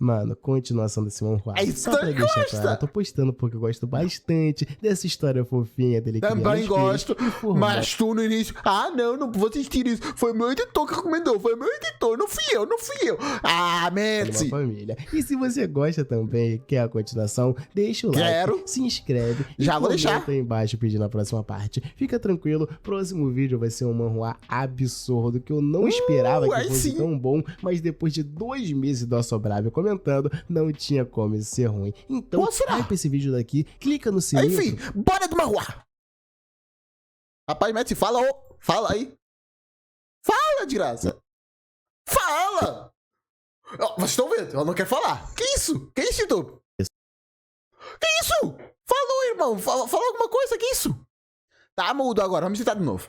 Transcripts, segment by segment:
Mano, continuação desse manhwa. É isso Só pra que deixar gosta. claro, eu tô postando porque eu gosto bastante dessa história fofinha dele. Também gosto, mas tu no início, não vou assistir isso, foi meu editor que recomendou, foi meu editor, não fui eu. Messi. Família. E se você gosta também, quer a continuação, deixa o like, se inscreve já e vou deixar aí embaixo pedindo a próxima parte. Fica tranquilo, próximo vídeo vai ser um manhwa absurdo que eu não esperava que fosse tão bom, mas depois de 2 meses do Assobrave comentando, não tinha como isso ser ruim. Então, vai pra esse vídeo daqui, clica no sininho. Enfim, bora do manhwa. Rapaz, Messi, fala aí. Fala, de graça. Fala! Vocês estão vendo? Eu não quero falar. Que isso? Que isso, YouTube? Que isso? Falou, irmão. Fala alguma coisa. Que isso? Tá mudo agora. Vamos tentar de novo.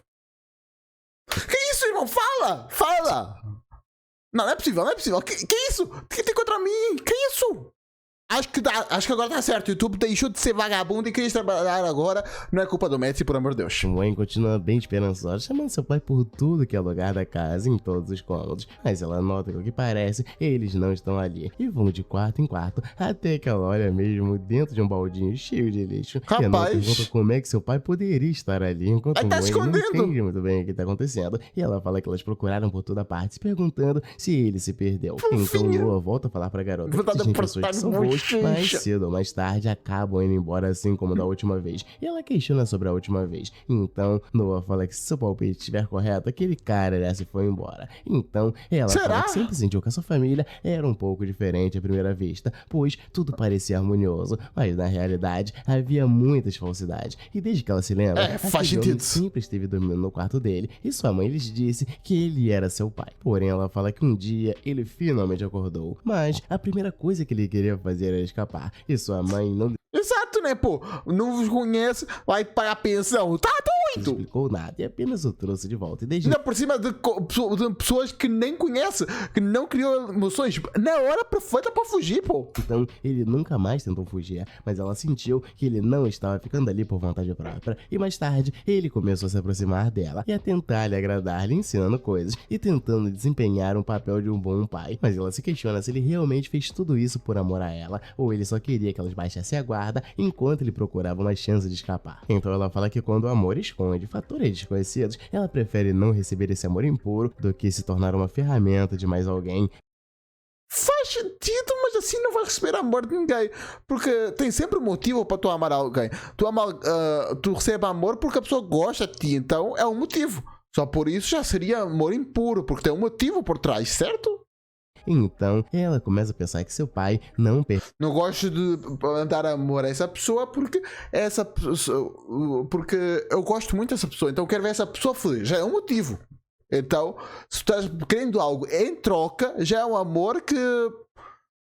Que isso, irmão? Fala! Não é possível. Que isso? O que tem contra mim? Que isso? Acho que agora tá certo. O YouTube deixou de ser vagabundo e queria trabalhar agora. Não é culpa do Messi, por amor de Deus. Mãe continua bem esperançosa, chamando seu pai por tudo que é lugar da casa, em todos os cômodos. Mas ela nota que, o que parece, eles não estão ali. E vão de quarto em quarto, até que ela olha mesmo dentro de um baldinho cheio de lixo. Rapaz! E ela pergunta como é que seu pai poderia estar ali, enquanto tá mãe não entende muito bem o que tá acontecendo. E ela fala que elas procuraram por toda parte, se perguntando se ele se perdeu. Então Noah volta a falar pra garota que existem pessoas que são boas, mas cedo ou mais tarde acabam indo embora, assim como da última vez. E ela questiona sobre a última vez. Então Noah fala que se seu palpite estiver correto, aquele cara já se foi embora. Então ela fala que sempre sentiu que a sua família era um pouco diferente à primeira vista, pois tudo parecia harmonioso, mas na realidade havia muitas falsidades. E desde que ela se lembra, faz sentido, sempre esteve dormindo no quarto dele e sua mãe lhes disse que ele era seu pai. Porém ela fala que um dia ele finalmente acordou, mas a primeira coisa que ele queria fazer era escapar. E sua mãe não... Exato, né, pô? Não vos conhece, vai pagar pensão. Tá doido! Não explicou nada e apenas o trouxe de volta. E desde... Ainda por cima de pessoas que nem conhece, que não criou emoções. Na hora perfeita pra fugir, pô. Então, ele nunca mais tentou fugir, mas ela sentiu que ele não estava ficando ali por vontade própria. E mais tarde, ele começou a se aproximar dela e a tentar lhe agradar, lhe ensinando coisas e tentando desempenhar um papel de um bom pai. Mas ela se questiona se ele realmente fez tudo isso por amor a ela, ou ele só queria que elas baixassem a guarda enquanto ele procurava uma chance de escapar. Então ela fala que quando o amor esconde fatores desconhecidos, ela prefere não receber esse amor impuro do que se tornar uma ferramenta de mais alguém. Faz sentido, mas assim não vai receber amor de ninguém. Porque tem sempre um motivo para tu amar alguém. Tu recebe amor porque a pessoa gosta de ti, então é um motivo. Só por isso já seria amor impuro, porque tem um motivo por trás, certo? Então, ela começa a pensar que seu pai não Não gosto de dar amor a essa pessoa porque eu gosto muito dessa pessoa, então eu quero ver essa pessoa feliz. Já é um motivo. Então, se tu estás querendo algo em troca, já é um amor que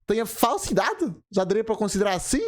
tenha falsidade. Já daria para considerar assim?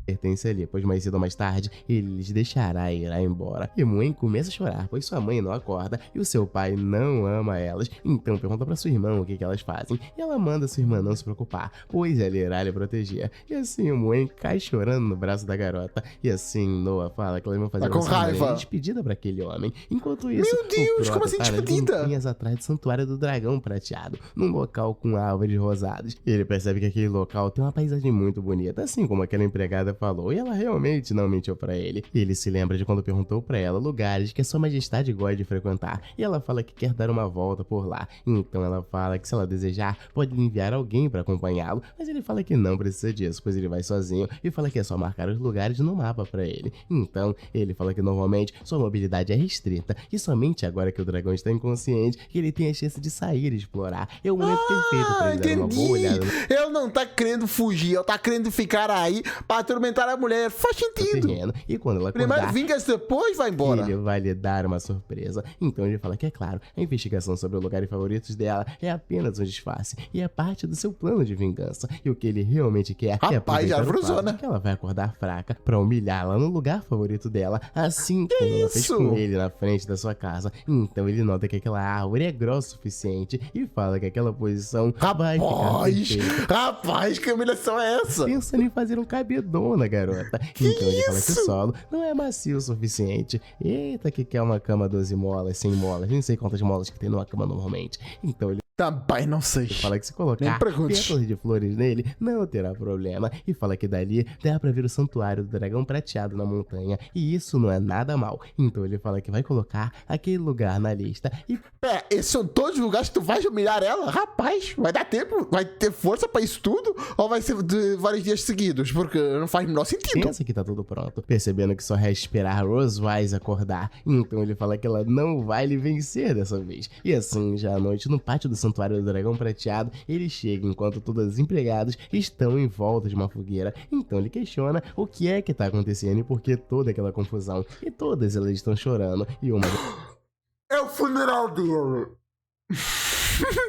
Pertence ali, pois mais cedo ou mais tarde ele lhes deixará e irá embora. E Muen começa a chorar, pois sua mãe não acorda e o seu pai não ama elas. Então pergunta pra sua irmã o que elas fazem e ela manda sua irmã não se preocupar, pois ela irá lhe proteger. E assim o Muen cai chorando no braço da garota. E assim Noah fala que elas vão fazer uma despedida pra aquele homem. Enquanto isso, meu Deus, como assim despedida? Atrás do santuário do dragão prateado, num local com árvores rosadas. E ele percebe que aquele local tem uma paisagem muito bonita, assim como aquela empregada falou, e ela realmente não mentiu pra ele. E ele se lembra de quando perguntou pra ela lugares que a sua majestade gosta de frequentar, e ela fala que quer dar uma volta por lá. Então ela fala que se ela desejar, pode enviar alguém pra acompanhá-lo, mas ele fala que não precisa disso, pois ele vai sozinho, e fala que é só marcar os lugares no mapa pra ele. Então ele fala que normalmente sua mobilidade é restrita, e somente agora que o dragão está inconsciente, que ele tem a chance de sair e explorar. É o momento perfeito pra ele dar uma boa olhada. Ele não tá querendo fugir, ele tá querendo ficar aí pra atormentar a mulher. Faz sentido. E quando ela acordar, primeiro vinga-se, depois vai embora. Ele vai lhe dar uma surpresa. Então ele fala que é claro, a investigação sobre os lugares favoritos dela é apenas um disfarce e é parte do seu plano de vingança. E o que ele realmente quer é aproveitar o fato que ela vai acordar fraca pra humilhá-la no lugar favorito dela, assim como ela fez com ele na frente da sua casa. Então ele nota que aquela árvore é grossa o suficiente e fala que aquela posição vai ficar perfeita. Rapaz, que humilhação é essa? Pensando em fazer um cabedão na garota. Então ele fala que o solo não é macio o suficiente. Eita, que quer uma cama 12 molas, 100 molas, nem sei quantas molas que tem numa cama normalmente. Então ele Também não sei. Fala que se Nem colocar perguntes. pétalas de flores nele, não terá problema. E fala que dali dá pra ver o santuário do dragão prateado na montanha. E isso não é nada mal. Então ele fala que vai colocar aquele lugar na lista. E Pera, esses são todos os lugares que tu vais humilhar ela? Rapaz, vai dar tempo? Vai ter força pra isso tudo? Ou vai ser de vários dias seguidos? Porque não faz o menor sentido. pensa que tá tudo pronto. Percebendo que só resta esperar Rose Wise acordar. Então ele fala que ela não vai lhe vencer dessa vez. E assim, já à noite, no pátio do santuário do dragão prateado, ele chega enquanto todas as empregadas estão em volta de uma fogueira. Então ele questiona o que é que tá acontecendo e por que toda aquela confusão. E todas elas estão chorando. E uma É o funeral dele.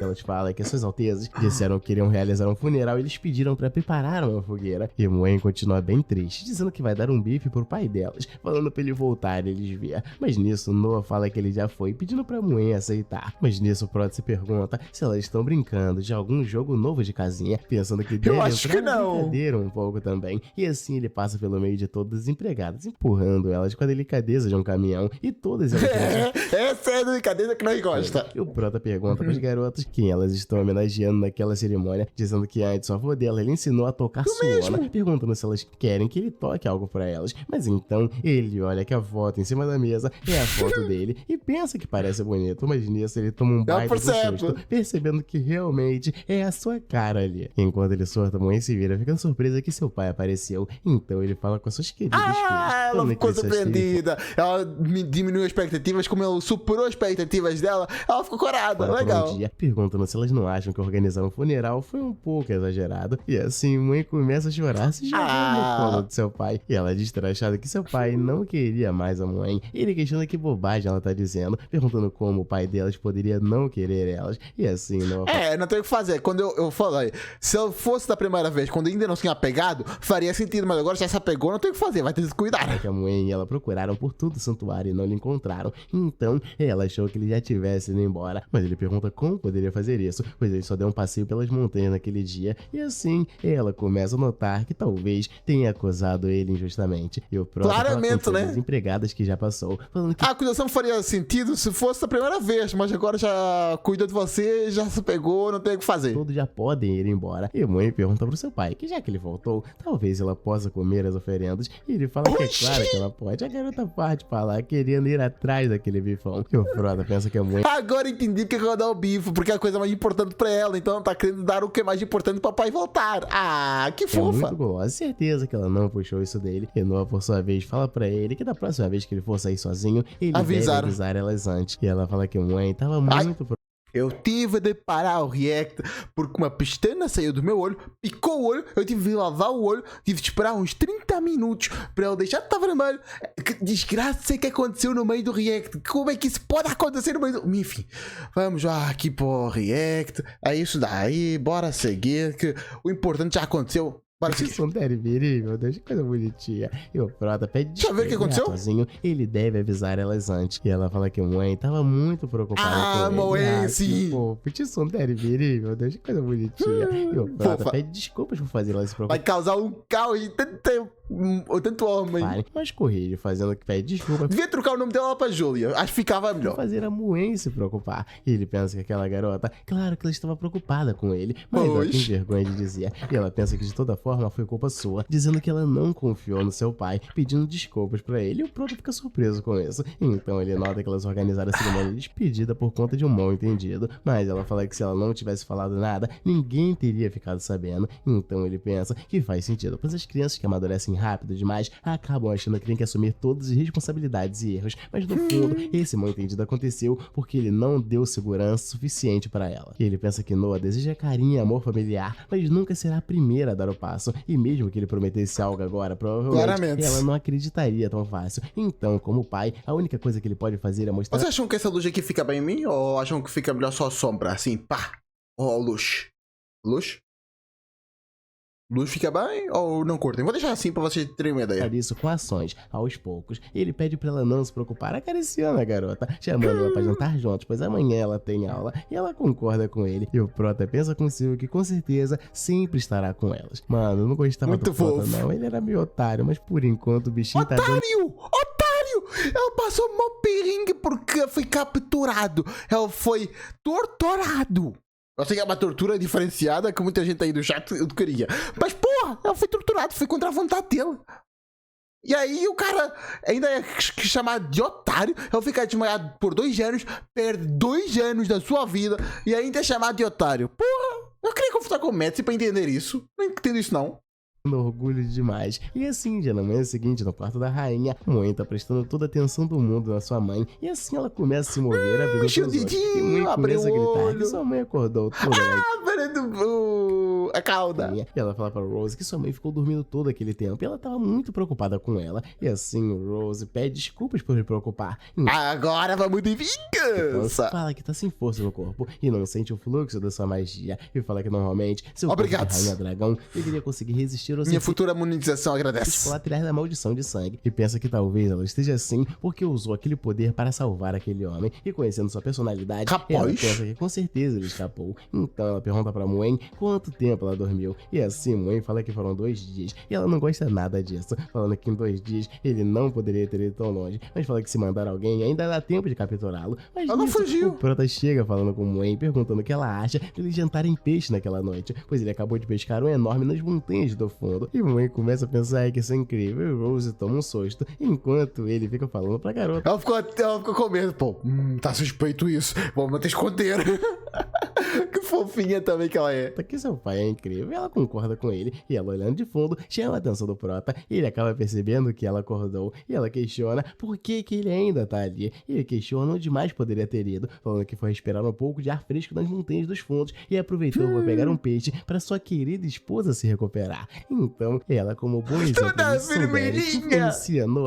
delas fala que as suas altezas disseram que iriam realizar um funeral e eles pediram pra preparar uma fogueira. E Moen continua bem triste, dizendo que vai dar um bife pro pai delas, falando pra ele voltar e eles ver. Mas nisso, Noah fala que ele já foi, pedindo pra Moen aceitar. Mas nisso, Prot se pergunta se elas estão brincando de algum jogo novo de casinha, pensando que deve acho entrar que na não. brincadeira um pouco também. E assim ele passa pelo meio de todas as empregadas, empurrando elas com a delicadeza de um caminhão, e todas elas Essa é a delicadeza que nós gosta. e o Prota pergunta pras garotas quem elas estão homenageando naquela cerimônia, dizendo que antes o avô dela ele ensinou a tocar suona, perguntando se elas querem que ele toque algo pra elas. Mas então ele olha que a foto em cima da mesa é a foto dele e pensa que parece bonito, mas nisso ele toma um baita do percebo. susto, percebendo que realmente é a sua cara ali. Enquanto ele sorta, a mãe se vira, ficando surpresa que seu pai apareceu. Então ele fala com as suas queridas filhas, Ela falando que ficou suas filhas surpreendida. Ela diminuiu as expectativas, como ele superou as expectativas dela, ela ficou corada. Por Legal. um dia, perguntando se elas não acham que organizar um funeral foi um pouco exagerado. E assim, mãe começa a chorar, se jogando no colo de seu pai. E ela diz ter achado que seu pai não queria mais a mãe. E ele questiona que bobagem ela tá dizendo, perguntando como o pai delas poderia não querer elas. E assim, não Não tem o que fazer. Quando eu falei, se eu fosse da primeira vez, quando ainda não tinha pegado, faria sentido, mas agora já se apegou, não tem o que fazer, vai ter que cuidar. que a mãe e ela procuraram por todo o santuário e não lhe encontraram. Então, ela achou que ele já tivesse ido embora. Mas ele pergunta como poderia fazer isso, pois ele só deu um passeio pelas montanhas naquele dia. E assim, ela começa a notar que talvez tenha acusado ele injustamente. E o próprio Claramente, né? as empregadas que já passou, falando que A acusação faria sentido se fosse da primeira vez, mas agora já cuidou de você, já se pegou, não tem o que fazer. todos já podem ir embora. E a mãe pergunta pro seu pai que já que ele voltou, talvez ela possa comer as oferendas. E ele fala que é claro que ela pode. A garota parte pra lá querendo ir atrás daquele bifão. E o Frota pensa que a mãe Agora entendi porque ela dá o bife, porque é a coisa mais importante pra ela, então ela tá querendo dar o que é mais importante pro papai voltar. Ah, que é fofa. muito gulosa, certeza que ela não puxou isso dele. E Noah, por sua vez, fala pra ele que da próxima vez que ele for sair sozinho, ele deve Avisar. avisar elas antes. E ela fala que a mãe tava Ai. muito Eu tive de parar o react porque uma pestana saiu do meu olho, picou o olho, eu tive de lavar o olho, tive de esperar uns 30 minutos para ele deixar de estar vermelho. Que desgraça que aconteceu no meio do react. Como é que isso pode acontecer no meio do... Enfim, vamos lá aqui para o react. É isso daí, bora seguir, que o importante já aconteceu. Bora seguir. Isso deve vir, meu Deus, que coisa bonitinha. E o Prota pede Deixa eu ver o que aconteceu. sozinho, ele deve avisar elas antes. E ela fala que a mãe tava muito preocupada Ah, com Moen, ele. sim. Pô, Petisson deve vir, meu Deus, que coisa bonitinha. E o Prota Fofa. pede desculpas por fazer ela se Vai preocupar. causar um caos de tanto homem. Mas Correio fazendo que pede desculpa Devia trocar o nome dela para Júlia. Acho que ficava melhor. fazer a Moen se preocupar. E ele pensa que aquela garota, claro que ela estava preocupada com ele, mas ela Pois. tem vergonha de dizer. E ela pensa que de toda forma foi culpa sua, dizendo que ela não confiou no seu pai, pedindo desculpas pra ele. E o Proto fica surpreso com isso. Então ele nota que elas organizaram a cerimônia de despedida por conta de um mal entendido. Mas ela fala que se ela não tivesse falado nada, ninguém teria ficado sabendo. Então ele pensa que faz sentido, pois as crianças que amadurecem rápido demais acabam achando que tem que assumir todas as responsabilidades e erros. Mas no fundo, esse mal entendido aconteceu porque ele não deu segurança suficiente pra ela. E ele pensa que Noah deseja carinho e amor familiar, mas nunca será a primeira a dar o passo. E mesmo que ele prometesse algo agora, provavelmente Claramente. ela não acreditaria tão fácil. Então, como pai, a única coisa que ele pode fazer é mostrar Vocês acham que essa luz aqui fica bem em mim? Ou acham que fica melhor só a sombra? Assim, pá. Ou luz? Luz? Luz fica bem ou não curtem? Vou deixar assim pra vocês terem uma ideia. isso com ações, aos poucos. Ele pede pra ela não se preocupar, acariciando a garota, chamando ela pra jantar juntos, pois amanhã ela tem aula, e ela concorda com ele. E o Prota pensa consigo que com certeza sempre estará com elas. Mano, eu não gostava Muito do Prota fofo. não, ele era meio otário, mas por enquanto o bichinho tá dando... Otário! Otário! Ele passou mó perrengue porque foi capturado. Ele foi torturado. Eu sei que é uma tortura diferenciada que muita gente aí do chat educaria. Mas, porra, ela foi torturada, foi contra a vontade dele. E aí o cara ainda é chamado de otário. Ele fica desmaiado por 2 anos, perde 2 anos da sua vida e ainda é chamado de otário. Porra, eu queria conversar com o Metsi pra entender isso. Não entendo isso, não. Orgulho demais. E assim, já na manhã seguinte, no quarto da rainha, Moen tá prestando toda a atenção do mundo na sua mãe. E assim ela começa a se mover, abrindo os olhos. E Moen começa a gritar que sua mãe acordou toda. A cauda. E ela fala pra Rose que sua mãe ficou dormindo todo aquele tempo e ela tava muito preocupada com ela. E assim, Rose pede desculpas por me preocupar. Agora vamos de vingança. Fala que tá sem força no corpo e não sente o fluxo da sua magia. E fala que normalmente seu corpo de rainha dragão deveria conseguir resistir ao Minha futura monetização agradece. Escolatriar da maldição de sangue. E pensa que talvez ela esteja assim porque usou aquele poder para salvar aquele homem. E conhecendo sua personalidade, ela pensa que com certeza ele escapou. Então ela pergunta pra Moen quanto tempo ela dormiu. E assim Moen fala que foram 2 dias. E ela não gosta nada disso, falando que em 2 dias ele não poderia ter ido tão longe. Mas fala que se mandar alguém ainda dá tempo de capturá-lo. Mas ela não fugiu. O Prota chega falando com Moen, perguntando o que ela acha de eles jantarem peixe naquela noite, pois ele acabou de pescar um enorme nas montanhas do fundo. E Moen começa a pensar que isso é incrível. E Rose toma um susto, enquanto ele fica falando pra garota. Ela ficou com medo, pô. Tá suspeito isso. Vamos manter esconder. Que fofinha também que ela é. Que seu pai é incrível. E ela concorda com ele. E ela, olhando de fundo, chama a atenção do Prota. E ele acaba percebendo que ela acordou. E ela questiona por que ele ainda tá ali. E ele questiona onde mais poderia ter ido, falando que foi respirar um pouco de ar fresco nas montanhas dos fundos e aproveitou para pegar um peixe para sua querida esposa se recuperar. Então, ela, como boa toda vermelhinha,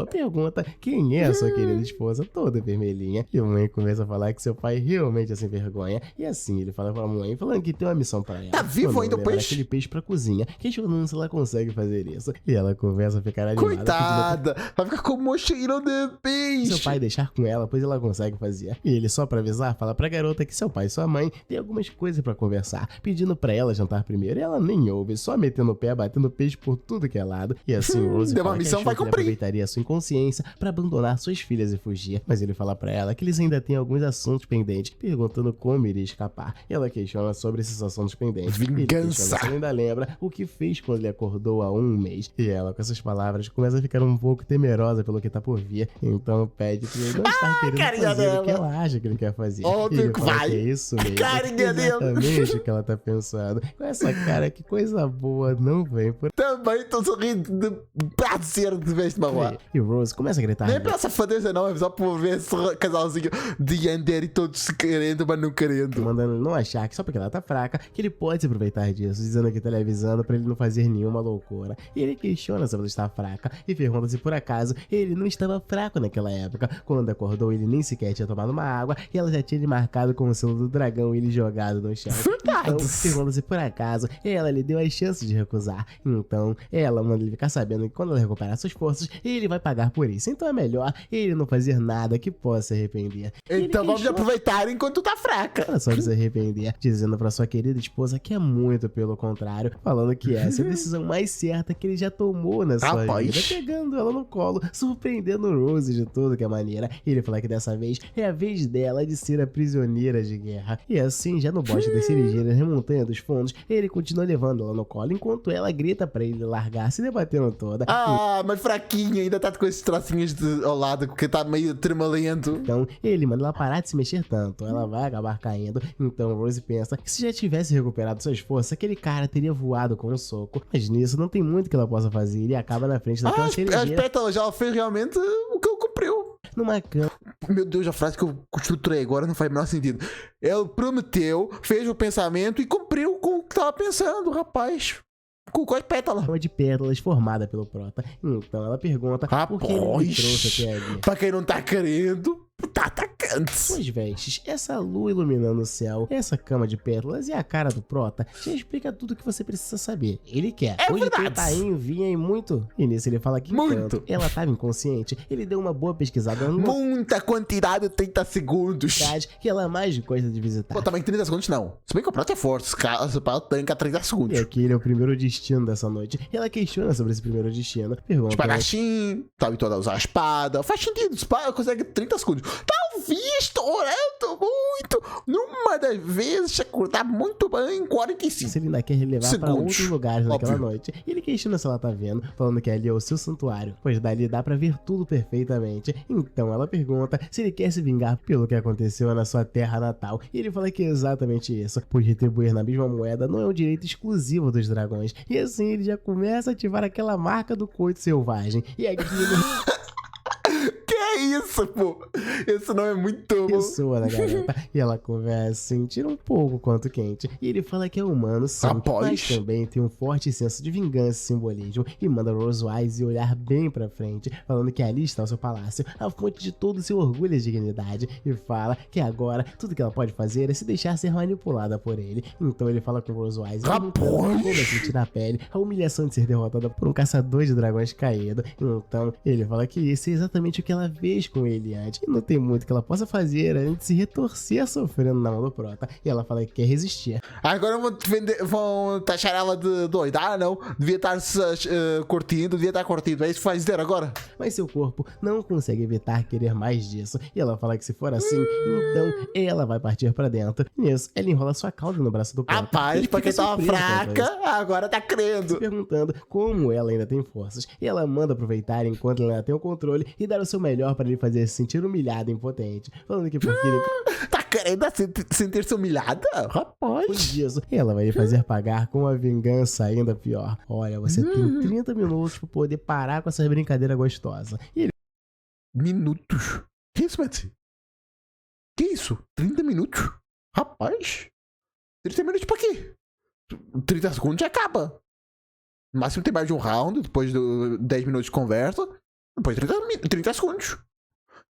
a pergunta quem é a sua querida esposa, toda vermelhinha. E a mãe começa a falar que seu pai realmente é sem vergonha. E assim, ele fala pra mãe, falando que tem uma missão pra ela. Tá vivo ainda o peixe? Aquele peixe pra cozinha, questionando se ela consegue fazer isso. E ela começa a ficar animada. Coitada! Vai ficar com o mocheiro de peixe. Seu pai deixar com ela, pois ela consegue fazer. E ele, só pra avisar, fala pra garota que seu pai e sua mãe têm algumas coisas pra conversar, pedindo pra ela jantar primeiro. E ela nem ouve, só metendo o pé, batendo peixe por tudo que é lado. E assim, Rose deu uma missão, vai cumprir. Aproveitaria sua inconsciência pra abandonar suas filhas e fugir. Mas ele fala pra ela que eles ainda têm alguns assuntos pendentes, perguntando como iria escapar. E ela questiona sobre esses assuntos pendentes. Vingança! Ela ainda lembra o que fez quando ele acordou há 1 mês. E ela, com essas palavras, começa a ficar um pouco temerosa pelo que tá por vir. Então pede que ele não está querendo fazer o que ela acha que ele quer fazer. Óbvio que vai! Que é isso mesmo. Carinha exatamente o que ela tá pensando. Com essa cara, que coisa boa não vem por... Também tô sorrindo de prazer de vez de magoar. E Rose começa a gritar. Nem pela safadeza não, é só por ver esse casalzinho de Yandere todos se querendo, mas não querendo. Mandando ele não achar que só porque ela tá fraca, que ele pode se aproveitar disso, dizendo que tá lhe avisando pra ele não fazer nenhuma loucura. E ele questiona se ela está fraca e pergunta se por acaso ele não estava fraco naquela época. Quando acordou, ele nem sequer tinha tomado uma água e ela já tinha ele marcado com o selo do dragão e ele jogado no chão. Então, pergunta se por acaso ela lhe deu a chance de recusar. Então, ela manda ele ficar sabendo que quando ela recuperar suas forças, ele vai pagar por isso. Então é melhor ele não fazer nada que possa se arrepender. Então vamos aproveitar enquanto tá fraca. Ela só se arrepender, dizendo pra sua querida esposa que é muito pelo contrário, falando que essa é a decisão mais certa que ele já tomou na sua vida, pegando ela no colo, surpreendendo Rose de toda que é maneira. E ele fala que dessa vez é a vez dela de ser a prisioneira de guerra. E assim, já no bote das cerejeiras na montanha dos fundos, ele continua levando ela no colo, enquanto ela grita pra ele largar, se debatendo toda. Mas fraquinha, ainda tá com esses tracinhos ao lado, porque tá meio tremalento. Então, ele manda ela parar de se mexer tanto, ela vai acabar caindo. Então, Rose pensa que se já tivesse recuperado suas forças, aquele cara teria voado com um soco. Mas nisso, não tem muito que ela possa fazer, ele acaba na frente daquela cerejeira. As pétalas já fez realmente o que ele cumpriu. Numa cama. Meu Deus, a frase que eu estruturei agora não faz o menor sentido. Ele prometeu, fez o pensamento e cumpriu com o que tava pensando, rapaz. Com quais pétalas? Uma de pétalas formada pelo Prota. Então ela pergunta por que ele me trouxe até ali. Pra quem não tá querendo, tá atacando. Suas vestes, essa lua iluminando o céu, essa cama de pétalas e a cara do Prota já explica tudo o que você precisa saber. Ele quer. É hoje verdade. Tainho vinha e muito. E nisso ele fala que muito. Ela tava inconsciente. Ele deu uma boa pesquisada no muita quantidade de 30 segundos. Que ela mais gosta de visitar. Pô, também 30 segundos não. Se bem que o Prota é forte, esse pau tanca 30 segundos. E aquele é o primeiro destino dessa noite. E ela questiona sobre esse primeiro destino. Pergunta. Espadachim, tal e toda usar a espada. Faz sentido, espada consegue 30 segundos. devia estar orando muito. Numa das vezes, acordar muito bem em 45 Se ele ainda quer levar pra segundos. outros lugares naquela Óbvio. noite. E ele questiona se ela tá vendo, falando que ali é o seu santuário, pois dali dá pra ver tudo perfeitamente. Então ela pergunta se ele quer se vingar pelo que aconteceu na sua terra natal. E ele fala que é exatamente isso, pois retribuir na mesma moeda não é um direito exclusivo dos dragões. E assim ele já começa a ativar aquela marca do coito selvagem. E aquilo Que é isso, pô? Esse nome é muito bom. pessoa da garota. E ela conversa assim, tira um pouco quanto quente. E ele fala que é humano, sim, Rapaz. mas também tem um forte senso de vingança e simbolismo. E manda Rose Wise olhar bem pra frente, falando que ali está o seu palácio, a fonte de todo o seu orgulho e dignidade. E fala que agora tudo que ela pode fazer é se deixar ser manipulada por ele. Então ele fala com Rose Wise, perguntando como é sentir na pele a humilhação de ser derrotada por um caçador de dragões caído. Então ele fala que isso é exatamente o que ela fez com ele antes. E não tem muito que ela possa fazer além de se retorcer sofrendo na mão do Prota. E ela fala que quer resistir. Agora vão taxar ela de doida. Ah, não. Devia estar curtindo, devia estar curtindo. É isso que faz dizer agora. Mas seu corpo não consegue evitar querer mais disso. E ela fala que se for assim, então ela vai partir pra dentro. Nisso, ela enrola sua cauda no braço do Prota. Rapaz, Ele porque fica tava surpreso com a coisa, fraca, agora tá crendo. perguntando como ela ainda tem forças. E ela manda aproveitar enquanto ela ainda tem o controle e dar o seu melhor para ele fazer se sentir humilhado e impotente. Falando que porque ele Tá querendo sentir-se humilhada? Rapaz. depois disso, ela vai lhe fazer pagar com uma vingança ainda pior. Olha, você tem 30 minutos para poder parar com essa brincadeira gostosa. E ele Minutos? Que isso, Matt? Que isso? 30 minutos? Rapaz. 30 minutos pra quê? 30 segundos já acaba. No máximo tem mais de um round, depois de 10 minutos de conversa. Depois 30 segundos.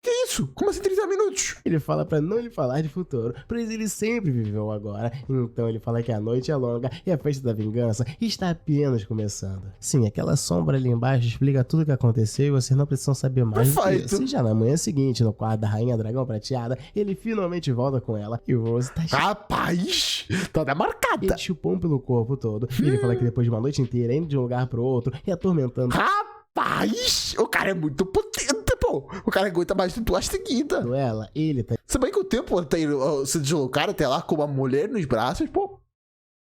Que isso? Como assim 30 minutos? Ele fala pra não lhe falar de futuro, pois ele sempre viveu agora. Então ele fala que a noite é longa e a festa da vingança está apenas começando. Sim, aquela sombra ali embaixo explica tudo o que aconteceu e vocês não precisam saber mais do que Perfeito. isso. E já na manhã seguinte, no quarto da Rainha Dragão Prateada, ele finalmente volta com ela e Rose tá Rapaz! Toda marcada. ele chupou pelo corpo todo. E ele fala que depois de uma noite inteira indo de um lugar pro outro e atormentando Rapaz! O cara é muito potente, pô. O cara aguenta mais de 2 seguidas. ela, ele tá Se bem que o tempo até se deslocar até lá com uma mulher nos braços, pô.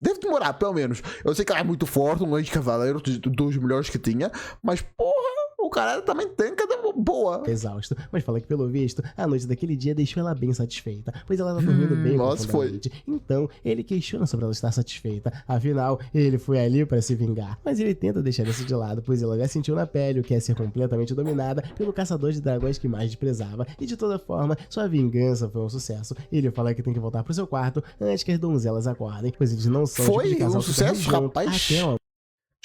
Deve demorar, pelo menos. Eu sei que ela é muito forte, um ex-cavaleiro dos melhores que tinha. Mas, porra, o cara também tanca da boa. exausto, mas fala que pelo visto, a noite daquele dia deixou ela bem satisfeita, pois ela tá dormindo bem nossa, profundamente. Então, ele questiona sobre ela estar satisfeita, afinal, ele foi ali pra se vingar. Mas ele tenta deixar isso de lado, pois ela já sentiu na pele o que é ser completamente dominada pelo caçador de dragões que mais desprezava, e de toda forma, sua vingança foi um sucesso. Ele fala que tem que voltar pro seu quarto antes que as donzelas acordem, pois eles não são o Foi tipo de casal um que sucesso, dorme junto rapaz. até uma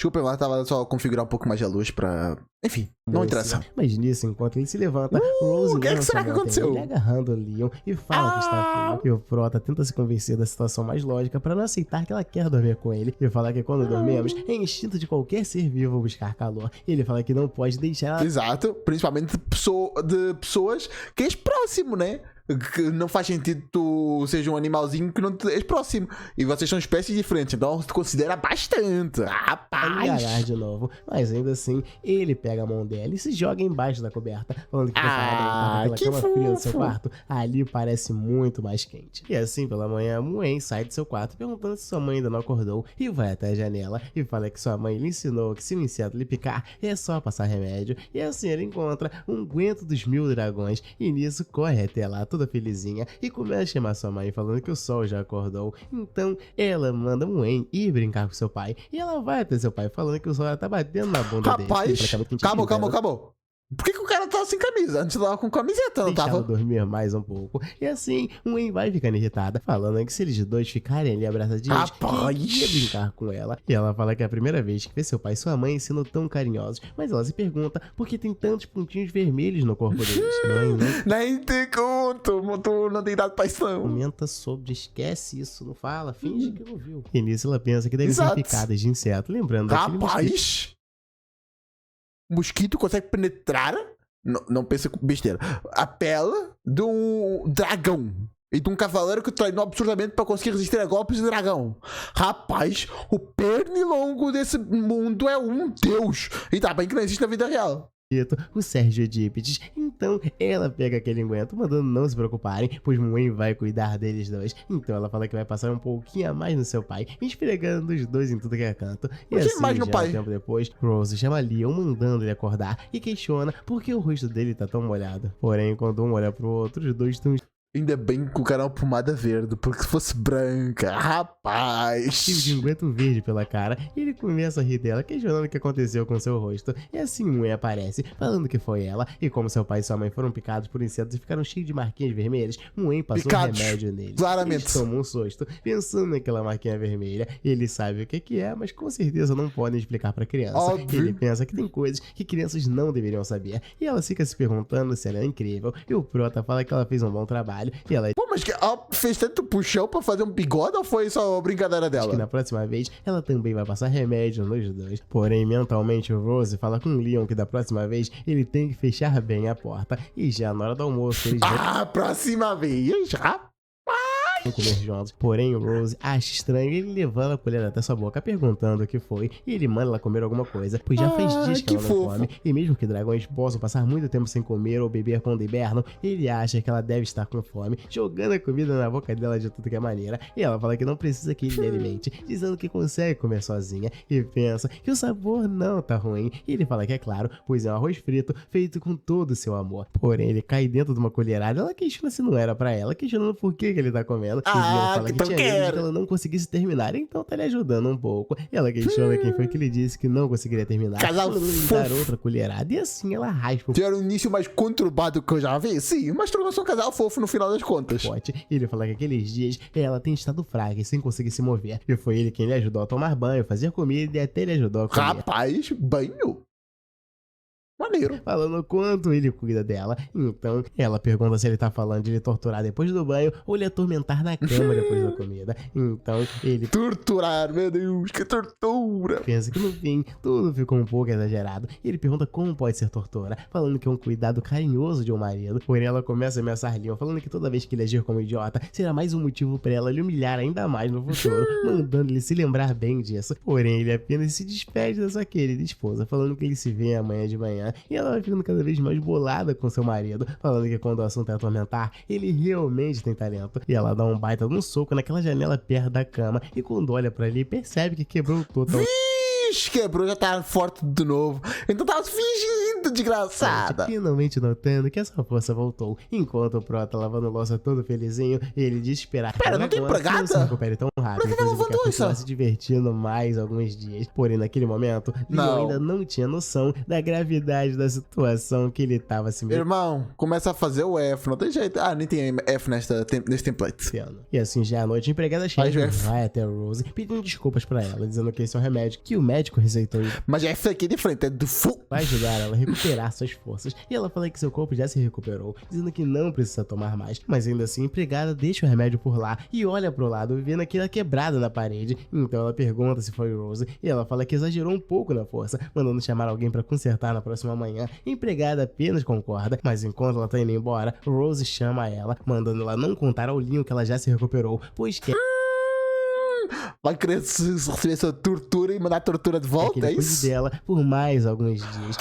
Desculpa, eu tava só configurar um pouco mais a luz pra... Enfim, não interessa. Mas nisso, enquanto ele se levanta, Rose o que é que lança será a que mão até aconteceu? ele, agarrando o Leon e fala que está frio. E o Prota tenta se convencer da situação mais lógica para não aceitar que ela quer dormir com ele e falar que quando dormimos é instinto de qualquer ser vivo buscar calor. E ele fala que não pode deixar ela Exato, principalmente de pessoas que és próximo, né? Que não faz sentido tu seja um animalzinho que não te és próximo. E vocês são espécies diferentes, então te considera bastante. agarrar Rapaz! de novo. Mas ainda assim, ele pega a mão dela e se joga embaixo da coberta, falando que preparada que pela cama fria do seu fofo. quarto, ali parece muito mais quente. E assim, pela manhã, Muen sai do seu quarto perguntando se sua mãe ainda não acordou e vai até a janela e fala que sua mãe lhe ensinou que se o inseto lhe picar, é só passar remédio. E assim ele encontra um guento dos 1000 dragões e nisso corre até lá toda felizinha e começa a chamar sua mãe falando que o sol já acordou. Então ela manda Muen ir brincar com seu pai e ela vai até seu pai falando que o sol já tá batendo na bunda dele. Rapaz! Calma. Por que o cara tava sem camisa? Antes tava com camiseta, não Deixa ela tava? dormir mais um pouco. E assim, Muen vai ficando irritada, falando que se eles dois ficarem ali abraçadinhos, Rapaz! ia brincar com ela. E ela fala que é a primeira vez que vê seu pai e sua mãe sendo tão carinhosos, mas ela se pergunta por que tem tantos pontinhos vermelhos no corpo deles. Mãe, não Nem te conto, tu não tem dado paixão. comenta sobre, esquece isso, não fala, finge que não viu. E nisso ela pensa que deve ser Exato. picadas de inseto, lembrando daquele mosquito. Rapaz! Mosquito consegue penetrar, não pensa com besteira, a pele de um dragão. E de um cavaleiro que treinou absurdamente para conseguir resistir a golpes de dragão. Rapaz, o pernilongo desse mundo é um deus. E tá bem que não existe na vida real. o Sérgio Edípides. Então ela pega aquele enguento, mandando não se preocuparem, pois Moen vai cuidar deles dois. Então ela fala que vai passar um pouquinho a mais no seu pai, esfregando os dois em tudo que é canto. E assim, mais no já pai? um tempo depois, Rose chama Leon, mandando ele acordar, e questiona por que o rosto dele tá tão molhado. Porém, quando um olha pro outro, os dois estão Ainda bem que colocaram uma pomada verde, porque se fosse branca, rapaz. de enguento verde pela cara, e ele começa a rir dela, questionando o que aconteceu com seu rosto. E assim Moen aparece, falando que foi ela, e como seu pai e sua mãe foram picados por insetos e ficaram cheios de marquinhas vermelhas, Moen passou Picados, um remédio neles. claramente. Eles tomam um susto, pensando naquela marquinha vermelha. Ele sabe o que é, mas com certeza não podem explicar pra criança. Óbvio. Ele pensa que tem coisas que crianças não deveriam saber, e ela fica se perguntando se ela é incrível, e o Prota fala que ela fez um bom trabalho, e ela Pô, mas que ela fez tanto puxão pra fazer um bigode ou foi só brincadeira diz que dela? na próxima vez ela também vai passar remédio nos dois. Porém, mentalmente, o Rose fala com o Leon que da próxima vez ele tem que fechar bem a porta. E já na hora do almoço eles Próxima vez, rapaz. vão comer juntos. Porém, o Rose acha estranho e ele levando a colher até sua boca, perguntando o que foi. E ele manda ela comer alguma coisa, pois já faz dias que ela não fofo. come. E mesmo que dragões possam passar muito tempo sem comer ou beber quando hibernam, ele acha que ela deve estar com fome, jogando a comida na boca dela de tudo que é maneira. E ela fala que não precisa que ele lhe alimente, dizendo que consegue comer sozinha. E pensa que o sabor não tá ruim. E ele fala que é claro, pois é um arroz frito feito com todo o seu amor. Porém, ele cai dentro de uma colherada. Ela questiona se não era pra ela, questionando por que ele tá comendo. E ela fala que então tinha medo de quero. que ela não conseguisse terminar, então tá lhe ajudando um pouco. E ela questiona quem foi que lhe disse que não conseguiria terminar, Casal mandando lhe dar fofo. outra colherada. E assim ela raspa o Tiveram um início mais conturbado que eu já vi? Sim, mas tornou-se um casal fofo no final das contas. pote. E ele fala que aqueles dias ela tem estado fraca e sem conseguir se mover. E foi ele quem lhe ajudou a tomar banho, fazer comida e até lhe ajudou a comer. Rapaz, banho. Maneiro. Falando o quanto ele cuida dela. Então, ela pergunta se ele tá falando de ele torturar depois do banho ou lhe atormentar na cama depois da comida. Então, ele Torturar, meu Deus, que tortura. pensa que no fim tudo ficou um pouco exagerado. E ele pergunta como pode ser tortura, falando que é um cuidado carinhoso de um marido. Porém, ela começa a ameaçar Leon, falando que toda vez que ele agir como idiota, será mais um motivo pra ela lhe humilhar ainda mais no futuro, mandando ele se lembrar bem disso. Porém, ele apenas se despede da sua querida esposa, falando que ele se vê amanhã de manhã. E ela vai ficando cada vez mais bolada com seu marido, falando que quando o assunto é atormentar, ele realmente tem talento. E ela dá um baita de um soco naquela janela perto da cama, e quando olha pra ali, percebe que quebrou total. Ixi, quebrou, já tá forte de novo. Então tava fingindo, desgraçada. Finalmente notando que essa força voltou. Enquanto o Prota lavando louça todo felizinho, ele diz esperar que Pera, o não tem dragão empregada? não se recupere tão rápido. Por que ela Pois ele lavando quer continuar louça? se divertindo mais alguns dias. Porém, naquele momento, Leon Não. ainda não tinha noção da gravidade da situação que ele tava se Irmão, começa a fazer o F, não tem jeito. Ah, nem tem F nesse template. metendo. E assim, já à noite, a empregada Faz chefe F. vai até a Rose pedindo desculpas pra ela, dizendo que esse é um remédio que o médico receitou e Mas F aqui de frente, é do full. vai ajudar ela a recuperar suas forças. E ela fala que seu corpo já se recuperou, dizendo que não precisa tomar mais. Mas ainda assim, a empregada deixa o remédio por lá e olha pro lado, vendo aquela quebrada na parede. Então ela pergunta se foi Rose, e ela fala que exagerou um pouco na força, mandando chamar alguém pra consertar na próxima manhã. A empregada apenas concorda, mas enquanto ela tá indo embora, Rose chama ela, mandando ela não contar ao Leon que ela já se recuperou, pois quer Vai querer receber sua tortura e mandar a tortura de que volta, ele é cuide isso? dela por mais alguns dias.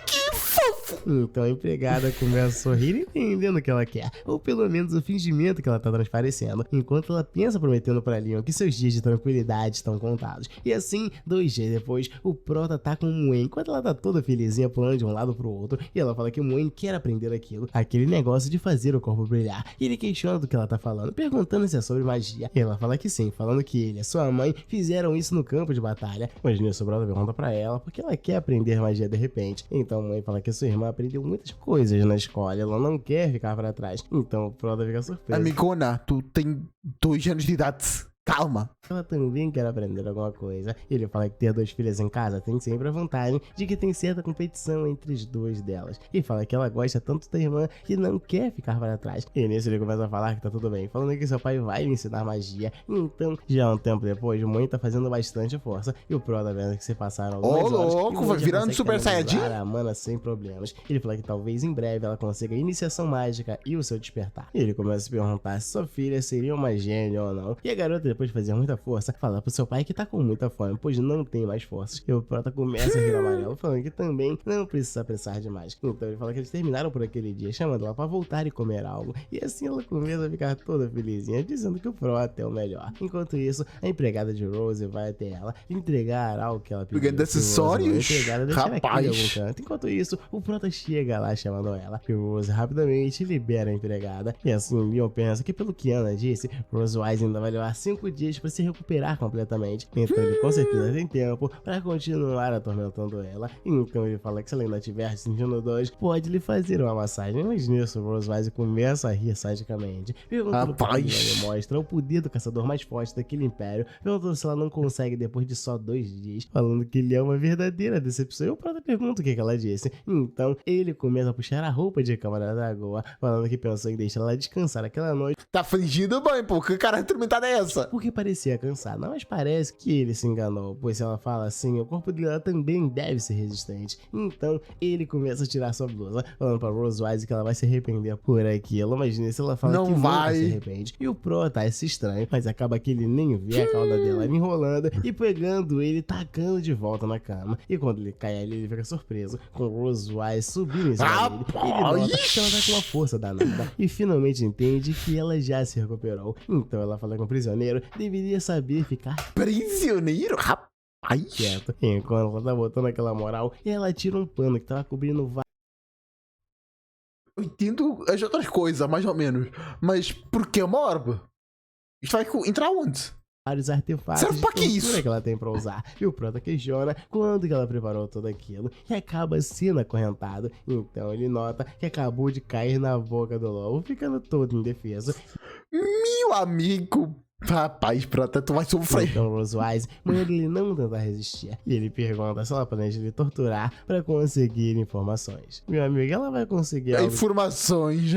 Que fofo. Então a empregada começa a sorrir, entendendo o que ela quer, ou pelo menos o fingimento que ela tá transparecendo, enquanto ela pensa prometendo pra Leon que seus dias de tranquilidade estão contados. E assim, 2 dias depois, o Prota tá com o Moen, enquanto ela tá toda felizinha pulando de um lado pro outro, e ela fala que o Moen quer aprender aquilo, aquele negócio de fazer o corpo brilhar. E ele questiona do que ela tá falando, perguntando se é sobre magia. E ela fala que sim, falando que ele e sua mãe fizeram isso no campo de batalha. Mas nisso o Prota pergunta pra ela porque ela quer aprender magia de repente. Então a mãe fala que sua irmã aprendeu muitas coisas na escola, ela não quer ficar pra trás. Então o Prota fica surpreso. Amigona, tu tem 2 anos de idade. Calma. Ela também quer aprender alguma coisa. Ele fala que ter 2 filhas em casa tem sempre a vantagem de que tem certa competição entre as 2 delas. E fala que ela gosta tanto da irmã que não quer ficar para trás. E nisso ele começa a falar que tá tudo bem, falando que seu pai vai lhe ensinar magia. Então, já um tempo depois, o Mãe tá fazendo bastante força. E o Prota vendo que se passaram algumas horas. louco, e o Mãe vai já virando consegue Super Saiyajin? canalizar a mana sem problemas. Ele fala que talvez em breve ela consiga a iniciação mágica e o seu despertar. E ele começa a se perguntar se sua filha seria uma gênia ou não. E a garota, depois depois de fazer muita força, fala pro seu pai que tá com muita fome, pois não tem mais forças. E o Prota começa a rir amarelo, falando que também não precisa apressar demais. Então ele fala que eles terminaram por aquele dia, chamando ela pra voltar e comer algo. E assim ela começa a ficar toda felizinha, dizendo que o Prota é o melhor. Enquanto isso, a empregada de Rose vai até ela entregar algo que ela pediu. Pegando acessórios? Rapaz. Enquanto isso, o Prota chega lá chamando ela. E Rose rapidamente libera a empregada. E assim, Leon pensa que pelo que Ana disse, Rose Wise ainda vai levar 5 dias pra se recuperar completamente. Então ele com certeza tem tempo pra continuar atormentando ela. Então ele fala que se ela ainda estiver sentindo dores, pode lhe fazer uma massagem. Mas nisso, Rose Wise começa a rir sadicamente. Perguntando pra ele mostra o poder do caçador mais forte daquele império. Perguntando se ela não consegue depois de só 2 dias. Falando que ele é uma verdadeira decepção. E o Prota pergunta o que ela disse. Então ele começa a puxar a roupa de cama da Dragoa, falando que pensou em deixar ela descansar aquela noite. Tá fingindo bem, pô. Que cara atormentada é essa? Porque parecia cansada, mas parece que ele se enganou, pois se ela fala assim, o corpo dela também deve ser resistente. Então ele começa a tirar sua blusa, falando pra Rose Wise que ela vai se arrepender por aquilo. Imagina se ela fala não que vai nunca se arrepende. E o Prota acha estranho, mas acaba que ele nem vê a cauda dela enrolando e pegando ele, tacando de volta na cama. E quando ele cai ali, ele fica surpreso com Rose Wise subindo em cima dele. Ele nota que ela tá com uma força danada e finalmente entende que ela já se recuperou. Então ela fala que o prisioneiro deveria saber ficar prisioneiro? Rapaz, quieto. Enquanto ela tá botando aquela moral, ela tira um pano que tava cobrindo eu entendo as outras coisas, mais ou menos. Mas por que uma orbe? Isto vai entrar onde? vários artefatos serve pra que isso? Que ela tem pra usar. E o Prota questiona quando que ela preparou tudo aquilo e acaba sendo acorrentado. Então ele nota que acabou de cair na boca do lobo, ficando todo indefeso. Meu amigo, rapaz, Prota, tu vai sofrer. Então Rose Wise manda ele não tentar resistir. E ele pergunta se ela planeja lhe torturar pra conseguir informações. Meu amigo, ela vai conseguir algo informações,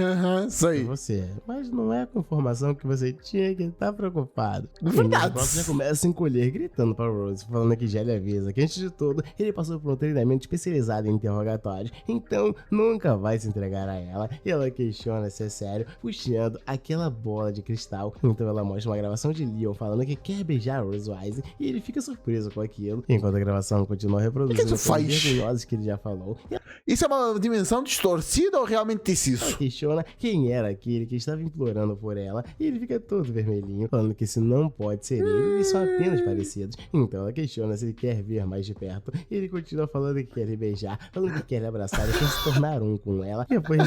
sei. De você. Mas não é com informação que você tinha que estar preocupado. Verdade. O Prota já começa a se encolher, gritando pra Rose, falando que já lhe avisa que antes de tudo, ele passou por um treinamento especializado em interrogatórios. Então nunca vai se entregar a ela. E ela questiona se é sério, puxando aquela bola de cristal. Então ela mostra uma gravação de Leon falando que quer beijar Rose Wise e ele fica surpreso com aquilo, enquanto a gravação continua reproduzindo as vergonhosas que ele já falou. Isso é uma dimensão distorcida ou realmente disse isso? Ela questiona quem era aquele que estava implorando por ela e ele fica todo vermelhinho, falando que isso não pode ser ele, eles são apenas parecidos. Então ela questiona se ele quer ver mais de perto e ele continua falando que quer lhe beijar, falando que quer lhe abraçar e quer se tornar um com ela. E depois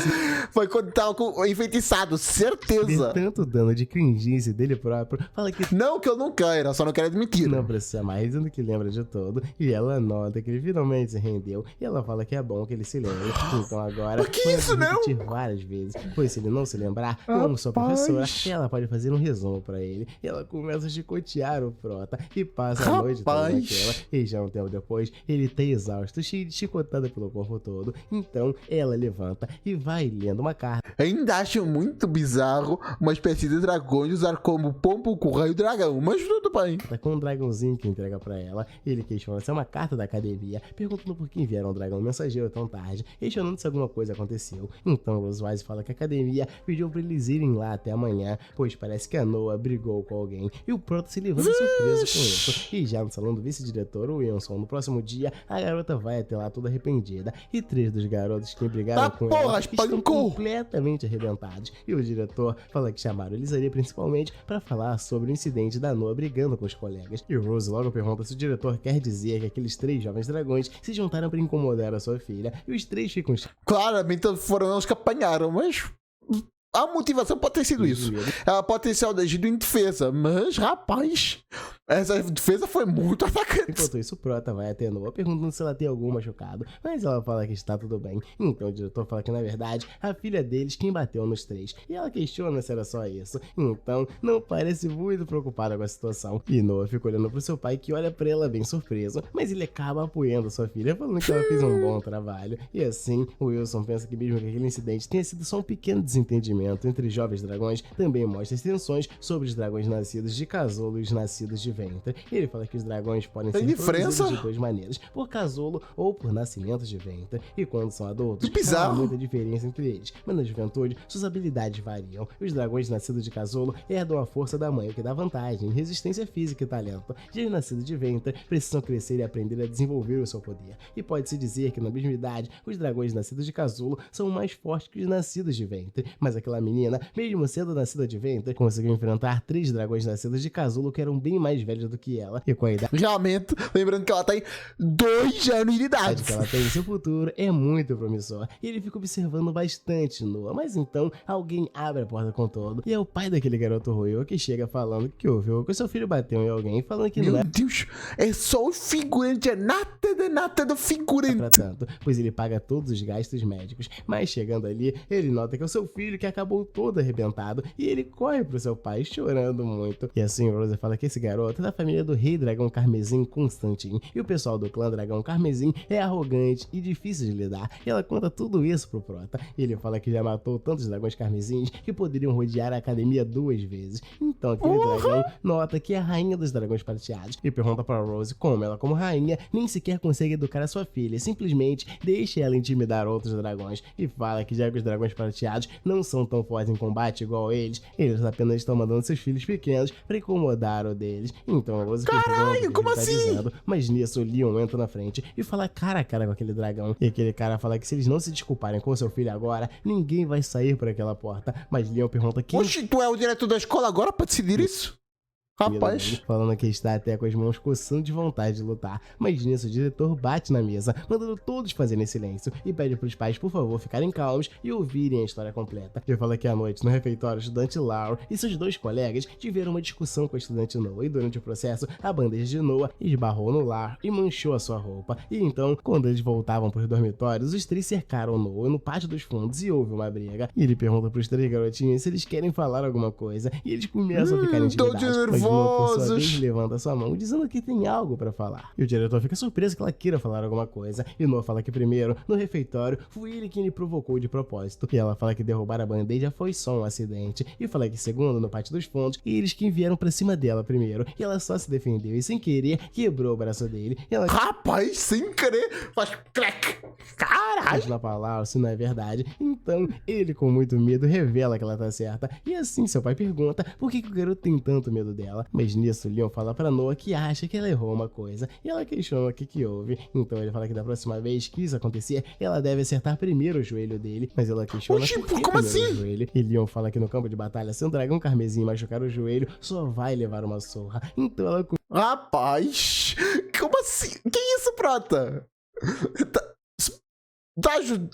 foi quando tava enfeitiçado, certeza. De tanto dano de cringice dele próprio, fala que não que eu não queira, só não quero admitir. Não precisa mais, dizendo que lembra de tudo. E ela nota que ele finalmente se rendeu. E ela fala que é bom que ele se lembre. Então agora por que isso não? Repetir várias vezes. Pois se ele não se lembrar, como sua professora, ela pode fazer um resumo pra ele. E ela começa a chicotear o Prota e passa a noite toda naquela. E já um tempo depois, ele tá exausto, cheio de chicotada pelo corpo todo. Então ela levanta e vai lendo uma carta. Ainda acho muito bizarro uma espécie de dragões usar como pombo o correio dragão, mas tudo bem. Tá com um dragãozinho que entrega pra ela. Ele questiona se é uma carta da academia, perguntando por que enviaram um dragão mensageiro tão tarde, questionando se alguma coisa aconteceu. Então Rose Wise fala que a academia pediu pra eles irem lá até amanhã, pois parece que a Noah brigou com alguém. E o Prota se levanta surpreso com isso. E já no salão do vice-diretor Wilson, no próximo dia, a garota vai até lá toda arrependida. E 3 dos garotos que brigaram com ela estão completamente arrebentados. E o diretor fala que chamaram Elisaria principalmente pra falar sobre o incidente da Noah brigando com os colegas. E Rose logo pergunta se o diretor quer dizer que aqueles 3 jovens dragões se juntaram para incomodar a sua filha. E os 3 ficam... Claramente foram os que apanharam, mas... a motivação pode ter sido isso. Ela pode ter sido agido em defesa, mas, rapaz, essa defesa foi muito atacante. Enquanto isso, o Prota vai até Noah perguntando se ela tem algum machucado, mas ela fala que está tudo bem. Então o diretor fala que, na verdade, a filha deles quem bateu nos 3. E ela questiona se era só isso. Então, não parece muito preocupada com a situação. E Noah fica olhando pro seu pai, que olha pra ela bem surpreso, mas ele acaba apoiando sua filha, falando que ela fez um bom trabalho. E assim, o Wilson pensa que mesmo que aquele incidente tenha sido só um pequeno desentendimento entre jovens dragões, também mostra as tensões sobre os dragões nascidos de casulo e os nascidos de ventre. Ele fala que os dragões podem Tem ser diferença? produzidos de duas maneiras, por casulo ou por nascimento de ventre. E quando são adultos, Que bizarro. não há muita diferença entre eles, mas na juventude, suas habilidades variam. Os dragões nascidos de casulo herdam a força da mãe, o que dá vantagem, resistência física e talento. Já os nascidos de ventre precisam crescer e aprender a desenvolver o seu poder. E pode-se dizer que na mesma idade, os dragões nascidos de casulo são mais fortes que os nascidos de ventre. Mas aquela menina, mesmo sendo nascida de ventre, conseguiu enfrentar 3 dragões nascidos de casulo que eram bem mais velhos do que ela. E com a idade Realmente, lembrando que ela tem 2 anos de idade. que ela tem em seu futuro é muito promissor. E ele fica observando bastante Noah. Mas então, alguém abre a porta com todo. E é o pai daquele garoto ruivo que chega falando que ouviu que seu filho bateu em alguém, falando que não Meu é Deus, é só o figurante, é nada do pra figurante. tanto, pois ele paga todos os gastos médicos. Mas chegando ali, ele nota que é o seu filho que acabou todo arrebentado. E ele corre pro seu pai chorando muito. E assim Rose fala que esse garoto é da família do Rei Dragão Carmesim Constantin. E o pessoal do clã Dragão Carmesim é arrogante e difícil de lidar. E ela conta tudo isso pro Prota. E ele fala que já matou tantos dragões carmesins que poderiam rodear a academia 2 vezes. Então aquele dragão nota que é a rainha dos dragões prateados e pergunta pra Rose como ela, como rainha, nem sequer consegue educar a sua filha, simplesmente deixa ela intimidar outros dragões e fala que já que os dragões prateados não são tão fortes em combate igual eles apenas estão mandando seus filhos pequenos pra incomodar o deles. Então Rose Caralho, como assim? dizendo, mas nisso o Leon entra na frente e fala cara a cara com aquele dragão. E aquele cara fala que se eles não se desculparem com seu filho agora, ninguém vai sair por aquela porta. Mas Leon pergunta quem Oxi, tu é o diretor da escola agora pra decidir isso? Rapaz. falando que está até com as mãos coçando de vontade de lutar. Mas nisso o diretor bate na mesa, mandando todos fazerem silêncio e pede para os pais, por favor, ficarem calmos e ouvirem a história completa. Ele fala que à noite, no refeitório, o estudante Laura e seus 2 colegas tiveram uma discussão com a estudante Noah e durante o processo, a bandeja de Noah esbarrou no Lar e manchou a sua roupa. E então, quando eles voltavam para os dormitórios, os 3 cercaram Noah no pátio dos fundos e houve uma briga. E ele pergunta para os 3 garotinhos se eles querem falar alguma coisa e eles começam a ficar intimidados. Noah, por sua vez, levanta sua mão dizendo que tem algo pra falar. E o diretor fica surpreso que ela queira falar alguma coisa. E Noah fala que primeiro, no refeitório, foi ele quem lhe provocou de propósito. E ela fala que derrubar a bandeja foi só um acidente. E fala que segundo, no pátio dos fundos, eles quem vieram pra cima dela primeiro. E ela só se defendeu e sem querer quebrou o braço dele. E ela Rapaz, sem querer, faz crack. Caralho. na palavra, se não é verdade. Então, ele com muito medo revela que ela tá certa. E assim seu pai pergunta por que o garoto tem tanto medo dela. Mas nisso, Leon fala pra Noah que acha que ela errou uma coisa. E ela questiona o que houve. Então ele fala que da próxima vez que isso acontecer, ela deve acertar primeiro o joelho dele. Mas ela questiona Oxi, por que como primeiro assim? o joelho. E Leon fala que no campo de batalha, se um dragão carmesim machucar o joelho, só vai levar uma surra. Então ela Rapaz, como assim? Que isso, Prota? Tá ajudando.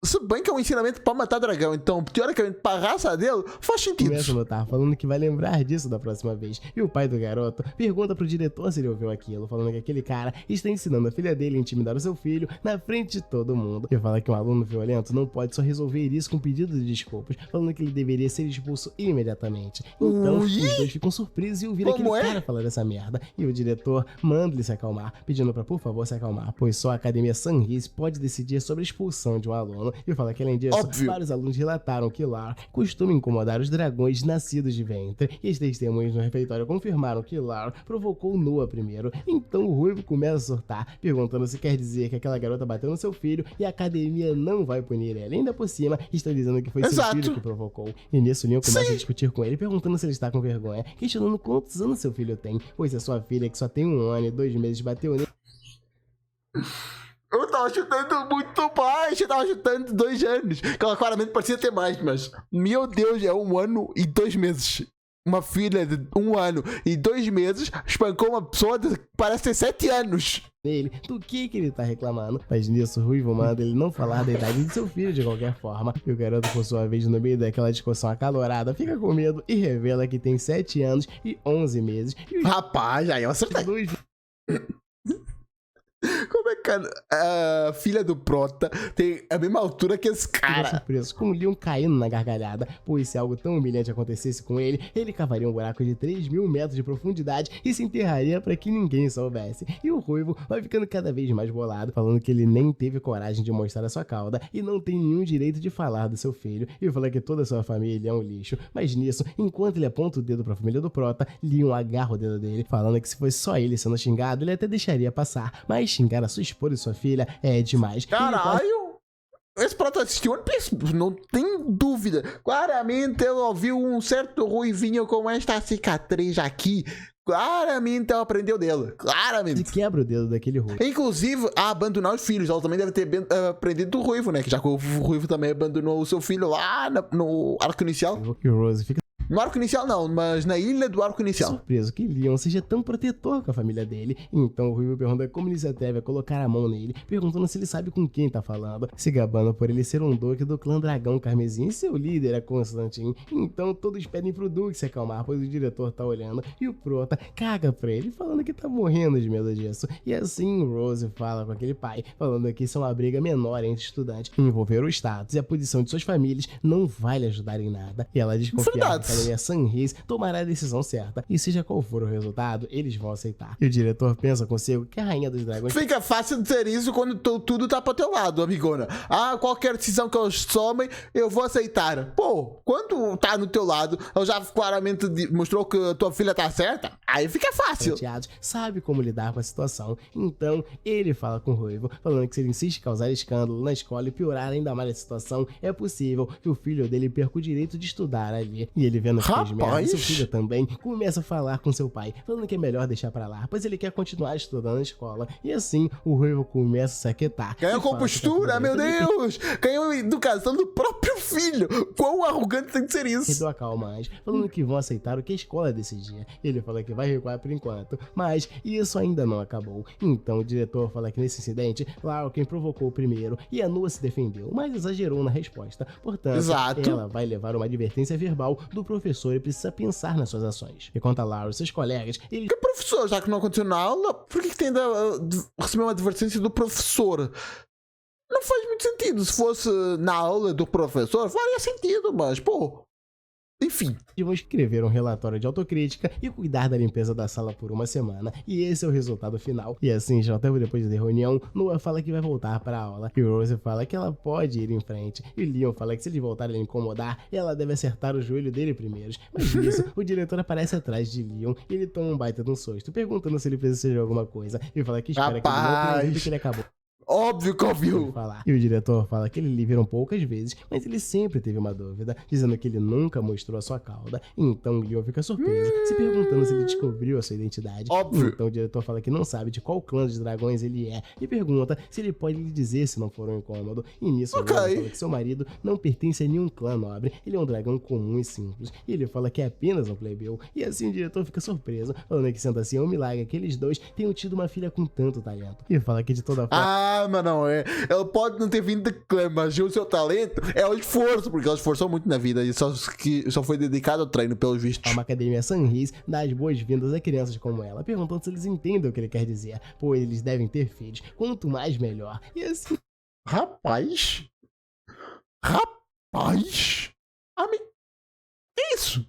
Se bem que é um ensinamento pra matar dragão, então, teoricamente, pra raça dele, faz sentido. começa a notar, falando que vai lembrar disso da próxima vez. E o pai do garoto pergunta pro diretor se ele ouviu aquilo, falando que aquele cara está ensinando a filha dele a intimidar o seu filho na frente de todo mundo. E fala que um aluno violento não pode só resolver isso com pedido de desculpas, falando que ele deveria ser expulso imediatamente. Então, Ui? os dois ficam surpresos e ouvem aquele Como é? cara falar dessa merda. E o diretor manda ele se acalmar, pedindo pra por favor se acalmar, pois só a academia Sunrise pode decidir sobre a expulsão de um aluno. E fala que além disso, Óbvio. vários alunos relataram que Lar costuma incomodar os dragões nascidos de ventre. E as testemunhas no refeitório confirmaram que Lar provocou Noah primeiro. Então o Ruivo começa a surtar, perguntando se quer dizer que aquela garota bateu no seu filho e a academia não vai punir ela. Ainda por cima, estão dizendo que foi seu Exato. filho que provocou. E nisso, Leon começa Sim. a discutir com ele, perguntando se ele está com vergonha, questionando quantos anos seu filho tem, pois a sua filha, que só tem 1 ano e 2 meses, bateu nele. Eu tava chutando muito baixo, eu tava chutando 2 anos. Que ela claramente parecia ter mais, mas... Meu Deus, é 1 ano e 2 meses. Uma filha de 1 ano e 2 meses espancou uma pessoa que parece ter 7 anos. Nele, do que ele tá reclamando. Mas nisso, o Ruivo manda ele não falar da idade de seu filho de qualquer forma. E o garoto, por sua vez, no meio daquela discussão acalorada, fica com medo e revela que tem 7 anos e 11 meses. E os Rapaz, aí eu acertei. dois Como Cara, a filha do Prota tem a mesma altura que esse Fica cara. surpreso com o Leon caindo na gargalhada, pois se algo tão humilhante acontecesse com ele, ele cavaria um buraco de 3.000 metros de profundidade e se enterraria para que ninguém soubesse. E o Ruivo vai ficando cada vez mais bolado, falando que ele nem teve coragem de mostrar a sua cauda e não tem nenhum direito de falar do seu filho, e fala que toda a sua família é um lixo. Mas nisso, enquanto ele aponta o dedo para a família do Prota, Leon agarra o dedo dele, falando que se fosse só ele sendo xingado, ele até deixaria passar, mas xingar a sua esposa e sua filha é demais. Caralho! Esse Prota assistiu One Piece, não tem dúvida. Claramente ele ouviu um certo ruivinho com esta cicatriz aqui. Claramente ela aprendeu dele. Claramente. Ele quebra o dedo daquele Ruivo. Inclusive, a abandonar os filhos. Ela também deve ter aprendido do Ruivo, né? Que já que o Ruivo também abandonou o seu filho lá no arco inicial. E o Rose fica No arco inicial não, mas na ilha do arco inicial. surpreso que Leon seja tão protetor com a família dele. Então o Ruivo pergunta como ele se atreve a colocar a mão nele, perguntando se ele sabe com quem tá falando, se gabando por ele ser um Doke do clã Dragão Carmesim e seu líder é Constantine. Então todos pedem pro Duke se acalmar, pois o diretor tá olhando e o Prota caga pra ele, falando que tá morrendo de medo disso. E assim Rose fala com aquele pai, falando que isso é uma briga menor entre estudantes, envolver o status e a posição de suas famílias não vai lhe ajudar em nada. E ela desconfia que a Academia Sunrise tomará a decisão certa, e seja qual for o resultado, eles vão aceitar. E o diretor pensa consigo que a Rainha dos Dragões Fica fácil dizer isso quando tudo tá pro teu lado, amigona. Ah, qualquer decisão que eles tomem, eu vou aceitar. Pô, quando tá no teu lado, ela já claramente mostrou que a tua filha tá certa, aí fica fácil. chateados sabe como lidar com a situação. Então ele fala com o Ruivo, falando que se ele insiste em causar escândalo na escola e piorar ainda mais a situação, é possível que o filho dele perca o direito de estudar ali. E ele vendo que fez merda, seu filho também começa a falar com seu pai, falando que é melhor deixar pra lá, pois ele quer continuar estudando na escola. E assim o Ruivo começa a se aquietar. Ganhou E fala que compostura, meu Deus! Ganhou educação do próprio filho! Quão arrogante tem que ser isso? Redou a calma antes, falando que vão aceitar o que a escola decidir. Ele fala que vai recuar por enquanto, mas isso ainda não acabou. Então o diretor fala que nesse incidente, Laurel quem provocou primeiro e a Noa se defendeu, mas exagerou na resposta. Portanto, Exato. ela vai levar uma advertência verbal do professor e precisa pensar nas suas ações. E quanto a Laurel e seus colegas, ele Que professor, já que não aconteceu na aula, por que tem de receber uma advertência do professor? Não faz muito sentido. Se fosse na aula do professor, faria sentido, mas, pô. Enfim. vão escrever um relatório de autocrítica e cuidar da limpeza da sala por uma semana. E esse é o resultado final. E assim, já até depois da reunião, Noah fala que vai voltar para a aula. E Rose fala que ela pode ir em frente. E Leon fala que se eles voltarem a incomodar, ela deve acertar o joelho dele primeiro. Mas nisso, o diretor aparece atrás de Leon e ele toma um baita de um susto, perguntando se ele precisa de alguma coisa. E fala que espera que ele não tenha ouvido que ele acabou. Óbvio que ouviu. Falar. E o diretor fala que ele lhe viram poucas vezes, mas ele sempre teve uma dúvida, dizendo que ele nunca mostrou a sua cauda. Então Leon fica surpreso, se perguntando se ele descobriu a sua identidade. Óbvio. Então o diretor fala que não sabe de qual clã dos dragões ele é e pergunta se ele pode lhe dizer se não for um incômodo. E nisso Ok. Leon fala que seu marido não pertence a nenhum clã nobre, ele é um dragão comum e simples. E ele fala que é apenas um plebeu. E assim o diretor fica surpreso, falando que sendo assim é um milagre que eles dois tenham tido uma filha com tanto talento. E fala que de toda forma Ah, mas não é. Ela pode não ter vindo de clã, mas o seu talento é o esforço, porque ela esforçou muito na vida e só foi dedicado ao treino, pelos vistos. uma academia Sunrise dá as boas-vindas a crianças como ela, perguntando se eles entendem o que ele quer dizer, pois eles devem ter filhos, quanto mais melhor. E assim, Rapaz. Rapaz. Amigo. Que isso?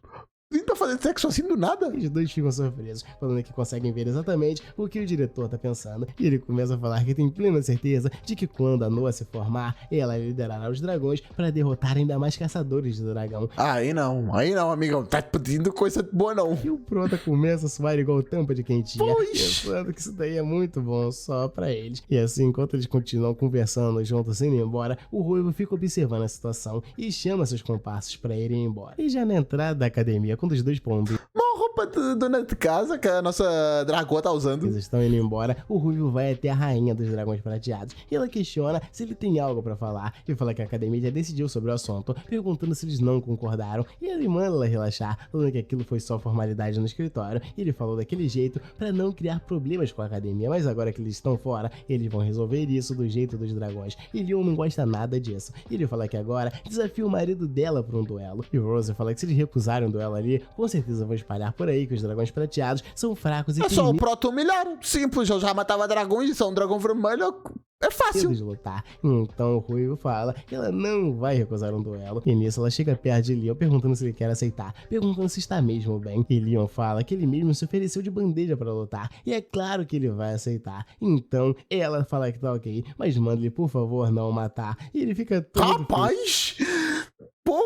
Ele tá fazendo sexo assim do nada? os dois ficam surpresos, falando que conseguem ver exatamente o que o diretor tá pensando. E ele começa a falar que tem plena certeza de que quando a Noa se formar, ela liderará os dragões para derrotar ainda mais caçadores do dragão. Aí não, amigão. Tá pedindo coisa boa, não. E o Prota começa a suar igual tampa de quentinha, Pois. pensando que isso daí é muito bom só pra eles. E assim, enquanto eles continuam conversando juntos sem ir embora, o Ruivo fica observando a situação e chama seus comparsas pra irem embora. E já na entrada da academia, quando os dois pombos Uma roupa de dona de casa que a nossa dragoa tá usando. eles estão indo embora, o Ruivo vai até a rainha dos dragões prateados e ela questiona se ele tem algo pra falar e fala que a academia já decidiu sobre o assunto, perguntando se eles não concordaram, e ele manda ela relaxar, falando que aquilo foi só formalidade no escritório. E ele falou daquele jeito pra não criar problemas com a academia, mas agora que eles estão fora, eles vão resolver isso do jeito dos dragões. E Leon não gosta nada disso. Ele fala que agora desafia o marido dela pra um duelo, e Rose fala que se eles recusarem um duelo ali, com certeza vão espalhar por por aí que os dragões prateados são fracos e É só o Proto humilhar. Simples, eu já matava dragões e só um dragão vermelho. É fácil. de lutar. Então o Ruivo fala que ela não vai recusar um duelo. E nisso ela chega perto de Leon perguntando se ele quer aceitar, perguntando se está mesmo bem. E Leon fala que ele mesmo se ofereceu de bandeja para lutar. E é claro que ele vai aceitar. Então ela fala que tá ok, mas manda ele por favor não matar. E ele fica todo Rapaz! Pô,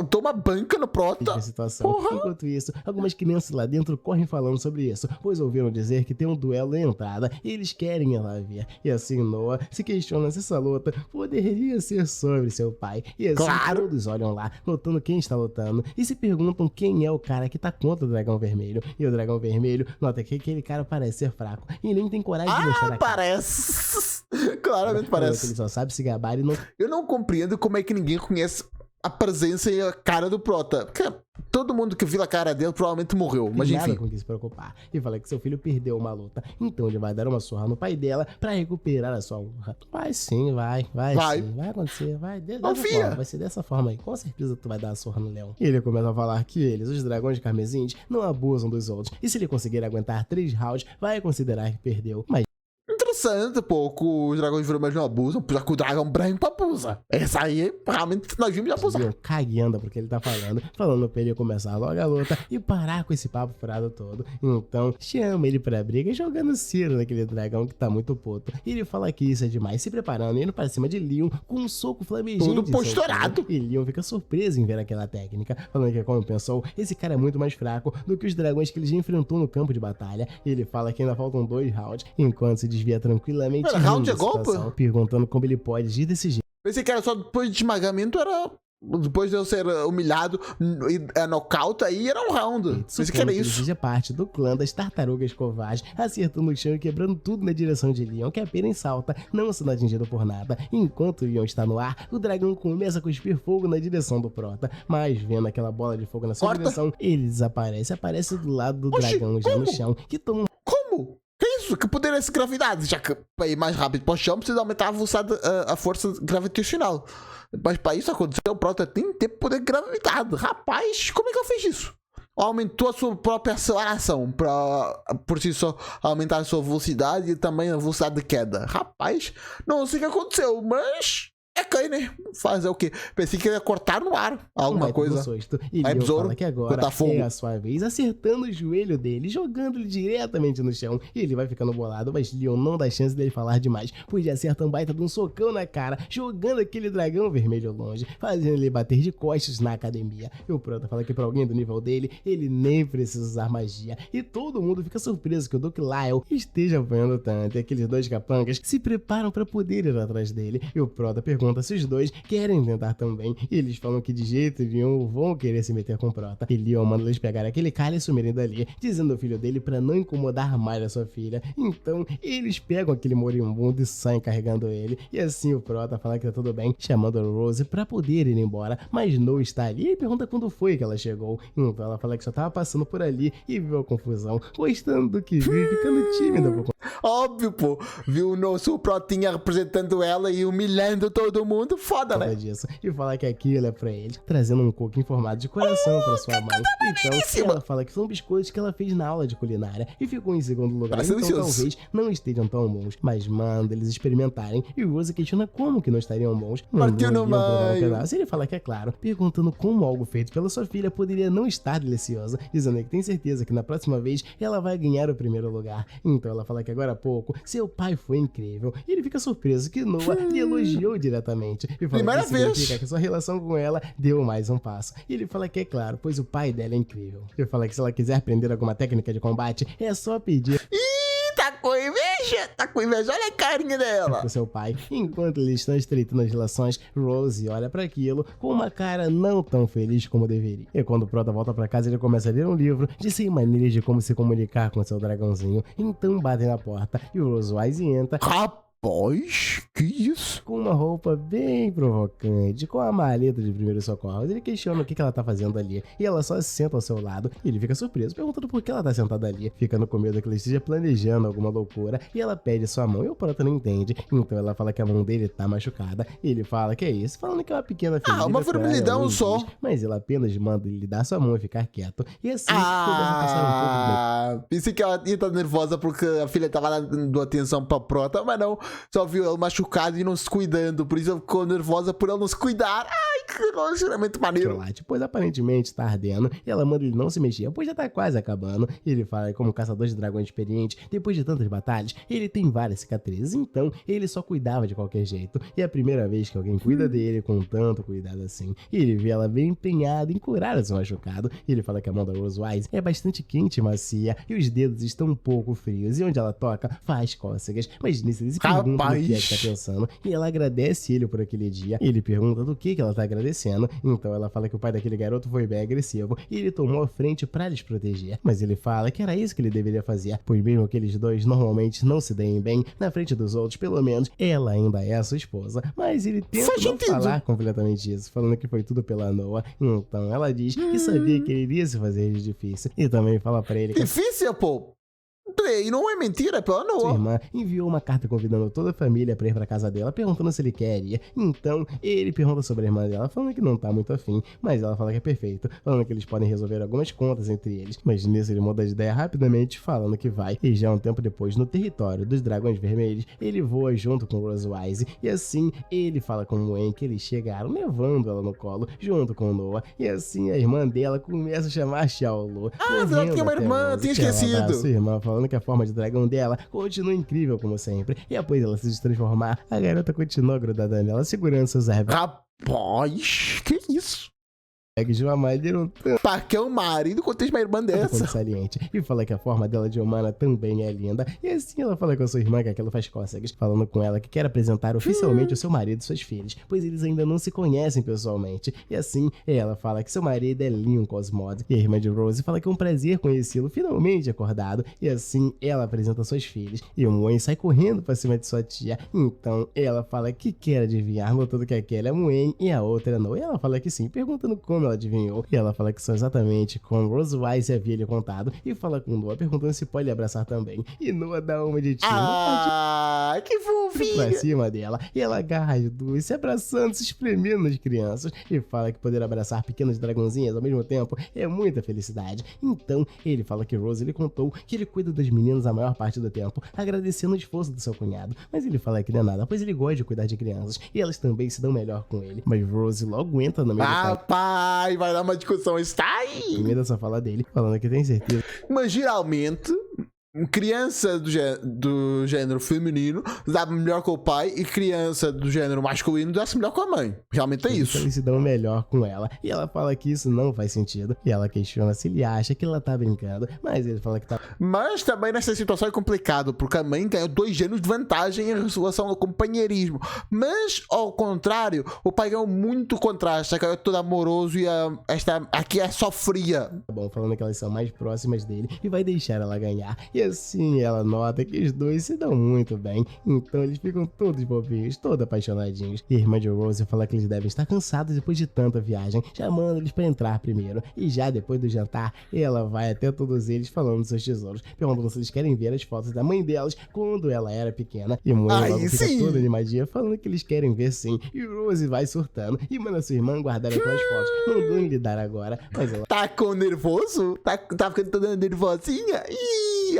toma banca no Prota. a situação. Porra. Enquanto isso, algumas crianças lá dentro correm falando sobre isso, pois ouviram dizer que tem um duelo na entrada e eles querem ir lá ver. E assim Noah se questiona se essa luta poderia ser sobre seu pai. E assim Claro. todos olham lá, notando quem está lutando, e se perguntam quem é o cara que tá contra o dragão vermelho. E o dragão vermelho nota que aquele cara parece ser fraco e nem tem coragem de mostrar a cara. Parece. Claramente Que parece. ele só sabe se gabar e não Eu não compreendo como é que ninguém conhece a presença e a cara do Prota. Porque todo mundo que viu a cara dele provavelmente morreu. Mas tem nada enfim. com que se preocupar. E fala que seu filho perdeu uma luta. Então ele vai dar uma surra no pai dela pra recuperar a sua honra. Vai sim, vai sim. Vai acontecer, vai. Dessa Confia. forma, vai ser dessa forma aí. Com certeza tu vai dar a surra no leão. E ele começa a falar que eles, os dragões carmesins, não abusam dos outros. E se ele conseguir aguentar 3 rounds, vai considerar que perdeu. Mas Interessante, pô, que os dragões vermelhos não abusam, já que o dragão branco abusa. Essa aí, realmente, nós vimos de abusar. Leon cagueando porque ele tá falando pra ele começar logo a luta e parar com esse papo furado todo. Então chama ele pra briga, jogando ciro naquele dragão que tá muito puto. E ele fala que isso é demais, se preparando, indo pra cima de Leon com um soco flamejante. Tudo em seu posturado. peito. E Leon fica surpreso em ver aquela técnica, falando que como pensou, esse cara é muito mais fraco do que os dragões que ele já enfrentou no campo de batalha. E ele fala que ainda faltam 2 rounds, enquanto se desvia tranquilamente. Pera, round rindo é da golpe? situação, perguntando como ele pode agir desse jeito. Pensei que era só depois de esmagamento, era. Depois de eu ser humilhado, nocaute, aí era um round. Pensei que era Ele isso. seja parte do clã das tartarugas covardes, acertando o chão e quebrando tudo na direção de Leon, que apenas salta, não sendo atingido por nada. Enquanto Leon está no ar, o dragão começa a cuspir fogo na direção do Prota, mas vendo aquela bola de fogo na sua Corta. direção, ele desaparece, aparece do lado do Oxi, dragão já no como? chão, que toma Como? Que isso? Que poder é esse gravidade? Já que para ir mais rápido para o chão precisa aumentar a velocidade, a força gravitacional. Mas para isso acontecer, o Prota tem que ter poder de gravidade. Rapaz, como é que ele fez isso? Aumentou a sua própria aceleração para, por si só, aumentar a sua velocidade e também a velocidade de queda. Rapaz, não sei o que aconteceu, mas é que, né? Fazer o quê? Pensei que ia cortar no ar alguma vai coisa. susto. E Aí, Leon besouro, fala que agora botar fogo. é a sua vez, acertando o joelho dele, jogando ele diretamente no chão. E ele vai ficando bolado, mas Leon não dá chance dele falar demais, pois ele acerta um baita de um socão na cara, jogando aquele dragão vermelho longe, fazendo ele bater de costas na academia. E o Prota fala que pra alguém do nível dele, ele nem precisa usar magia. E todo mundo fica surpreso que o Duke Lyle esteja apanhando tanto. E aqueles 2 capangas se preparam pra poder ir atrás dele. E o Prota pergunta se os 2 querem tentar também. E eles falam que de jeito nenhum vão querer se meter com o Prota. E Leon manda eles pegarem aquele cara e sumirem dali, dizendo ao filho dele pra não incomodar mais a sua filha. Então eles pegam aquele moribundo e saem carregando ele. E assim o Prota fala que tá tudo bem, chamando a Rose pra poder ir embora. Mas Noah está ali e pergunta quando foi que ela chegou. Então ela fala que só tava passando por ali e viu a confusão, gostando do que viu e ficando tímida por Óbvio, pô. Viu o nosso Protinha representando ela e humilhando todo mundo. Foda, conta né? disso. E fala que aquilo é pra ele, trazendo um coco em formato de coração pra sua mãe. Então belíssima. ela fala que são biscoitos que ela fez na aula de culinária e ficou em segundo lugar. Parece Então delicioso. talvez não estejam tão bons, mas manda eles experimentarem. E Rose questiona como que não estariam bons. Partiu no Leon provar um meio. pedaço. Ele fala que é claro, perguntando como algo feito pela sua filha poderia não estar delicioso, dizendo que tem certeza que na próxima vez ela vai ganhar o primeiro lugar. Então ela fala que agora há pouco seu pai foi incrível. E ele fica surpreso que Noah lhe elogiou diretamente. E fala Primeira que isso significa vez. que sua relação com ela deu mais um passo. E ele fala que é claro, pois o pai dela é incrível. Ele fala que se ela quiser aprender alguma técnica de combate, é só pedir Ih, tá com inveja. Tá com inveja. Olha a carinha dela. pro seu pai. Enquanto eles estão estreitando as relações, Rose olha para aquilo com uma cara não tão feliz como deveria. E quando o Prota volta para casa, ele começa a ler um livro de 100 maneiras de como se comunicar com seu dragãozinho. Então batem na porta e o Rose Wise entra. Rapaz, que isso? Com uma roupa bem provocante, com a maleta de primeiros socorros. Ele questiona o que ela tá fazendo ali, e ela só se senta ao seu lado, e ele fica surpreso, perguntando por que ela tá sentada ali, ficando com medo que ele esteja planejando alguma loucura, e ela pede sua mão, e o Prota não entende, então ela fala que a mão dele tá machucada, e ele fala que é isso, falando que é uma pequena ferida. Uma vermelhidão só. Mas ela apenas manda ele dar sua mão e ficar quieto, e assim, começa a passar um pouco de... Pensei que ela ia estar nervosa porque a filha tava dando atenção pra Prota, mas não, só viu ela machucada e não se cuidando, por isso ela ficou nervosa por ela não se cuidar. Ai, que relacionamento maneiro. Pois aparentemente tá ardendo, e ela manda ele não se mexer, pois já tá quase acabando. E ele fala que como caçador de dragões experiente, depois de tantas batalhas, ele tem várias cicatrizes, então ele só cuidava de qualquer jeito. E é a primeira vez que alguém cuida dele com tanto cuidado assim. E ele vê ela bem empenhada em curar o seu machucado. E ele fala que a mão da Rosewise é bastante quente e macia, e os dedos estão um pouco frios, e onde ela toca, faz cócegas. Mas nisso ele se pergunta do que é que tá pensando, e ela agradece ele por aquele dia. Ele pergunta do que ela tá agradecendo, então ela fala que o pai daquele garoto foi bem agressivo, e ele tomou a frente pra lhes proteger. Mas ele fala que era isso que ele deveria fazer, pois mesmo que eles dois normalmente não se deem bem, na frente dos outros, pelo menos, ela ainda é a sua esposa. Mas ele tenta não falar completamente isso, falando que foi tudo pela Noah. Então ela diz que sabia que ele iria se fazer de difícil, e também fala pra ele que... Difícil, pô? E não é mentira, pela Noah. Sua irmã enviou uma carta convidando toda a família pra ir pra casa dela, perguntando se ele quer ir. Então, ele pergunta sobre a irmã dela, falando que não tá muito afim, mas ela fala que é perfeito, falando que eles podem resolver algumas contas entre eles. Mas nisso ele muda de ideia rapidamente, falando que vai. E já um tempo depois, no território dos Dragões Vermelhos, ele voa junto com Rosewise, e assim ele fala com Moen que eles chegaram, levando ela no colo, junto com Noah. E assim a irmã dela começa a chamar Xiaolu. Ela tinha uma irmã, tinha esquecido. Sua irmã falando que a forma de dragão dela continua incrível como sempre, e após ela se transformar, a garota continua grudada nela, segurando seus ervas. Rapaz, que isso? De uma maneira um tanto pra que o marido conteste uma irmã dessa? Saliente, e fala que a forma dela de humana também é linda, e assim ela fala com a sua irmã que aquilo faz cócegas, falando com ela que quer apresentar oficialmente o seu marido e suas filhas, pois eles ainda não se conhecem pessoalmente, e assim ela fala que seu marido é Leon Cosmod, e a irmã de Rose fala que é um prazer conhecê-lo finalmente acordado, e assim ela apresenta suas filhas, e o Moen sai correndo pra cima de sua tia, então ela fala que quer adivinhar, notando que aquela é Moen e a outra não, e ela fala que sim, perguntando como ela adivinhou, e ela fala que são exatamente como Rosewise havia lhe contado, e fala com Noah perguntando se pode lhe abraçar também, e Noah dá uma de tiro que fofinha pra cima dela, e ela agarra as duas, se abraçando, se espremendo nas crianças, e fala que poder abraçar pequenas dragãozinhas ao mesmo tempo é muita felicidade. Então ele fala que Rose lhe contou que ele cuida das meninas a maior parte do tempo, agradecendo o esforço do seu cunhado, mas ele fala que não é nada, pois ele gosta de cuidar de crianças, e elas também se dão melhor com ele. Mas Rose logo entra no meio do vai dar uma discussão, está aí! No meio dessa fala dele, falando que tem certeza. Mas geralmente, criança do gênero feminino dá melhor com o pai, e criança do gênero masculino dá-se melhor com a mãe. Realmente é isso. Eles se dão melhor com ela, e ela fala que isso não faz sentido, e ela questiona se ele acha que ela tá brincando, mas ele fala que tá... Mas também nessa situação é complicado, porque a mãe ganhou 2 gêneros de vantagem em relação ao companheirismo, mas ao contrário, o pai ganhou muito contraste, é todo amoroso, e esta aqui é só fria. Tá bom, falando que elas são mais próximas dele, e vai deixar ela ganhar, e assim ela nota que os dois se dão muito bem, então eles ficam todos bobinhos, todos apaixonadinhos. E a irmã de Rose fala que eles devem estar cansados depois de tanta viagem, chamando eles pra entrar primeiro. E já depois do jantar, ela vai até todos eles falando dos seus tesouros, perguntando se eles querem ver as fotos da mãe delas quando ela era pequena. E mãe logo fica toda de magia, falando que eles querem ver sim. E Rose vai surtando e manda sua irmã guardar aquelas fotos, mandando lhe dar agora, mas ela... Tá com nervoso? Tá ficando toda nervosinha?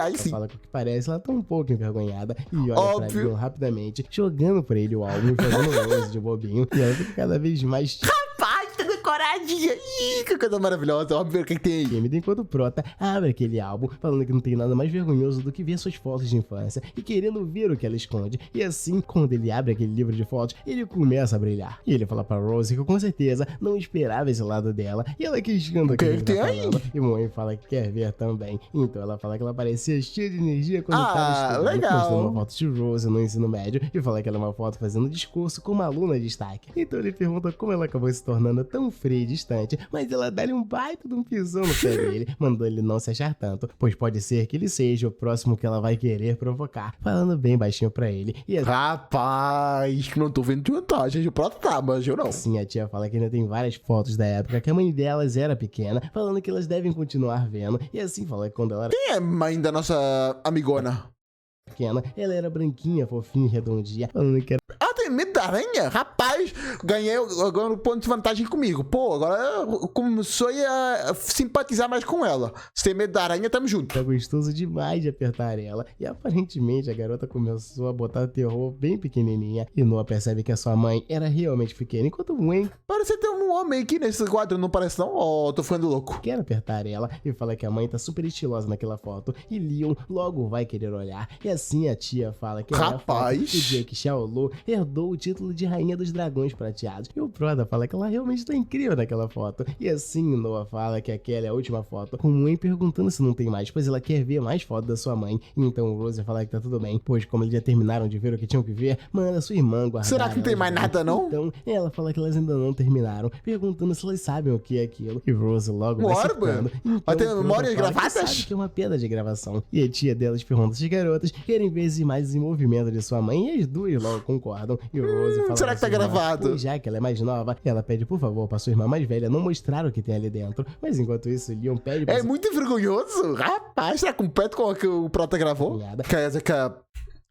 Aí sim. Fala com o que parece, ela tá um pouco envergonhada e olha pra Leon rapidamente, jogando por ele o álbum e fazendo Rose de bobinho, e ela fica cada vez mais... Rapaz, tá decoradinha! Ih, que coisa maravilhosa, óbvio que tem aí. Enquanto o Prota abre aquele álbum, falando que não tem nada mais vergonhoso do que ver suas fotos de infância e querendo ver o que ela esconde. E assim, quando ele abre aquele livro de fotos, ele começa a brilhar. E ele fala pra Rose que com certeza não esperava esse lado dela, e ela questiona o que ele tá falando. E Moen fala que quer ver também. Então ela fala que ela parecia cheia de energia quando estava estudando, legal. mostrando uma foto de Rose no ensino médio, e fala que ela é uma foto fazendo discurso com uma aluna de destaque. Então ele pergunta como ela acabou se tornando tão fria e distante, mas ela dá-lhe um baita de um pisão no pé dele, mandando ele não se achar tanto, pois pode ser que ele seja o próximo que ela vai querer provocar, falando bem baixinho pra ele. E rapaz, não tô vendo vantagem, o Prota tá, mas eu não. assim, a tia fala que ainda tem várias fotos da época que a mãe delas era pequena, falando que elas devem continuar vendo, e assim fala que quando ela era Quem é mãe da nossa amigona? pequena, ela era branquinha, fofinha e redondinha, falando que era Ah, tem medo da aranha? Rapaz, ganhei agora um ponto de vantagem comigo. Pô, agora começou a simpatizar mais com ela. Se tem medo da aranha, tamo junto. gostoso demais de apertar ela, e aparentemente a garota começou a botar terror bem pequenininha, e Noah percebe que a sua mãe era realmente pequena, enquanto Wayne Parece ter um homem aqui nesse quadro, não parece não? Ó, tô ficando louco. quer apertar ela e fala que a mãe tá super estilosa naquela foto, e Leon logo vai querer olhar, e assim a tia fala que Rapaz. é a foto do dia que Xiaolu herdou o título de Rainha dos Dragões Prateados, e o Prota fala que ela realmente tá incrível naquela foto, e assim Noah fala que aquela é a última foto, com Wayne perguntando se não tem mais, pois ela quer ver mais fotos da sua mãe, então Rose fala que tá tudo bem, pois como eles já terminaram de ver o que tinham que ver, manda sua irmã guardar. Será que não tem mais nada, não? Então ela fala que elas ainda não terminaram, perguntando se elas sabem o que é aquilo, e Rose logo vai Bora, acertando. Então, vai ter Prota memórias fala que gravadas? sabe que é uma pedra de gravação, e a tia delas pergunta se as garotas querem ver as imagens em movimento de sua mãe, e as duas logo concordam, e Rose fala será pra que tá sua irmã, gravado? pois já que ela é mais nova, ela pede por favor pra sua irmã mais velha não mostrar o que tem ali dentro, mas enquanto isso Leon pede pra É muito vergonhoso. Rapaz, será que compete com o que o Prota gravou? Nada. Quer dizer que a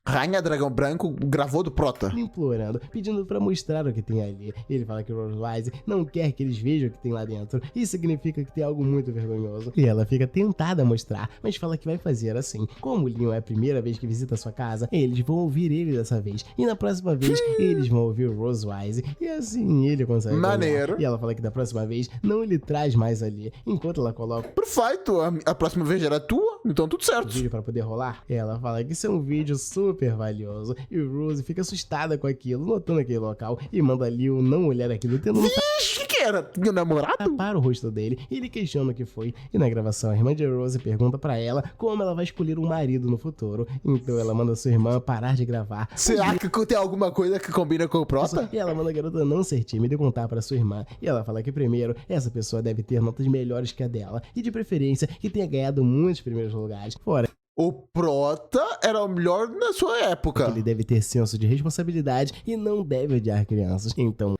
Rainha Dragão Branco gravou do Prota. implorando, pedindo pra mostrar o que tem ali. Ele fala que Rose Wise não quer que eles vejam o que tem lá dentro. Isso significa que tem algo muito vergonhoso. E ela fica tentada a mostrar, mas fala que vai fazer assim. Como o Leon é a primeira vez que visita a sua casa, eles vão ouvir ele dessa vez. E na próxima vez, eles vão ouvir o Rose Wise. E assim ele consegue Maneiro. ganhar. E ela fala que da próxima vez não lhe traz mais ali. Enquanto ela coloca Perfeito. A próxima vez era tua, então tudo o certo. vídeo pra poder rolar, ela fala que isso é um vídeo super valioso. E Rose fica assustada com aquilo, notando aquele local, e manda Leon não olhar aquilo, tendo um Ixi, o que era? Meu namorado? para o rosto dele, e ele questiona o que foi. E na gravação, a irmã de Rose pergunta pra ela como ela vai escolher um marido no futuro. Então ela manda sua irmã parar de gravar. Será que tem alguma coisa que combina com o Prota? E ela manda a garota não ser tímida e contar pra sua irmã. E ela fala que primeiro, essa pessoa deve ter notas melhores que a dela, e de preferência que tenha ganhado muitos primeiros lugares. Fora O Prota era o melhor na sua época. ele deve ter senso de responsabilidade e não deve odiar crianças. Então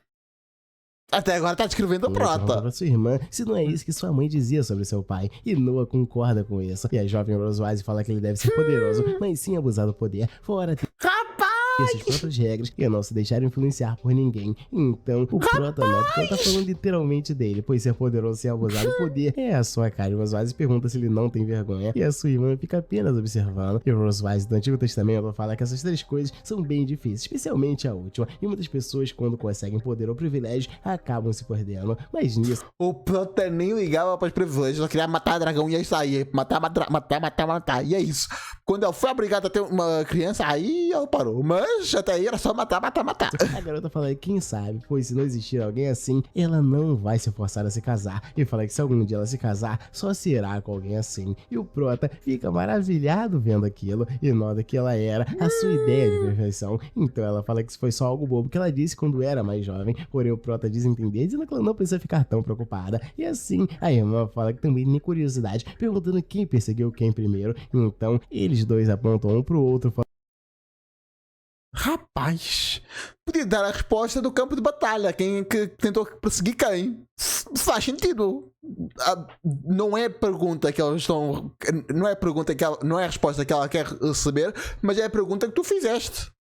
Até agora tá descrevendo o pergunta Prota. pra sua irmã se não é isso que sua mãe dizia sobre seu pai, e Noah concorda com isso. E a jovem Rose Wise fala que ele deve ser poderoso, mas sim abusar do poder, fora ter suas próprias regras e não se deixar influenciar por ninguém. Então o Prota nota que ela tá falando literalmente dele, pois ser poderoso sem abusar do poder é a sua cara. E Rose Wise pergunta se ele não tem vergonha, e a sua irmã fica apenas observando. E Rose Wise do Antigo Testamento fala que essas três coisas são bem difíceis, especialmente a última, e muitas pessoas, quando conseguem poder ou privilégio, acabam se perdendo. Mas nisso O Prota nem ligava para os privilégios, só queria matar dragão e é isso aí. Matar. E é isso. Quando ela foi obrigada a ter uma criança, aí ela parou. Mas até aí era só matar. a garota fala que quem sabe, pois se não existir alguém assim, ela não vai se forçar a se casar. E fala que se algum dia ela se casar, só será com alguém assim. E o Prota fica maravilhado vendo aquilo e nota que ela era a sua ideia de perfeição. Então ela fala que isso foi só algo bobo que ela disse quando era mais jovem. Porém o Prota diz entender, dizendo que ela não precisa ficar tão preocupada. E assim a irmã fala que também tem curiosidade, perguntando quem perseguiu quem primeiro. Então eles dois apontam um pro outro, Rapaz, podia dar a resposta do campo de batalha. Quem que tentou perseguir quem? Faz sentido. Não é pergunta que elas estão. Não é pergunta que ela, não é a resposta que ela quer receber, mas é a pergunta que tu fizeste.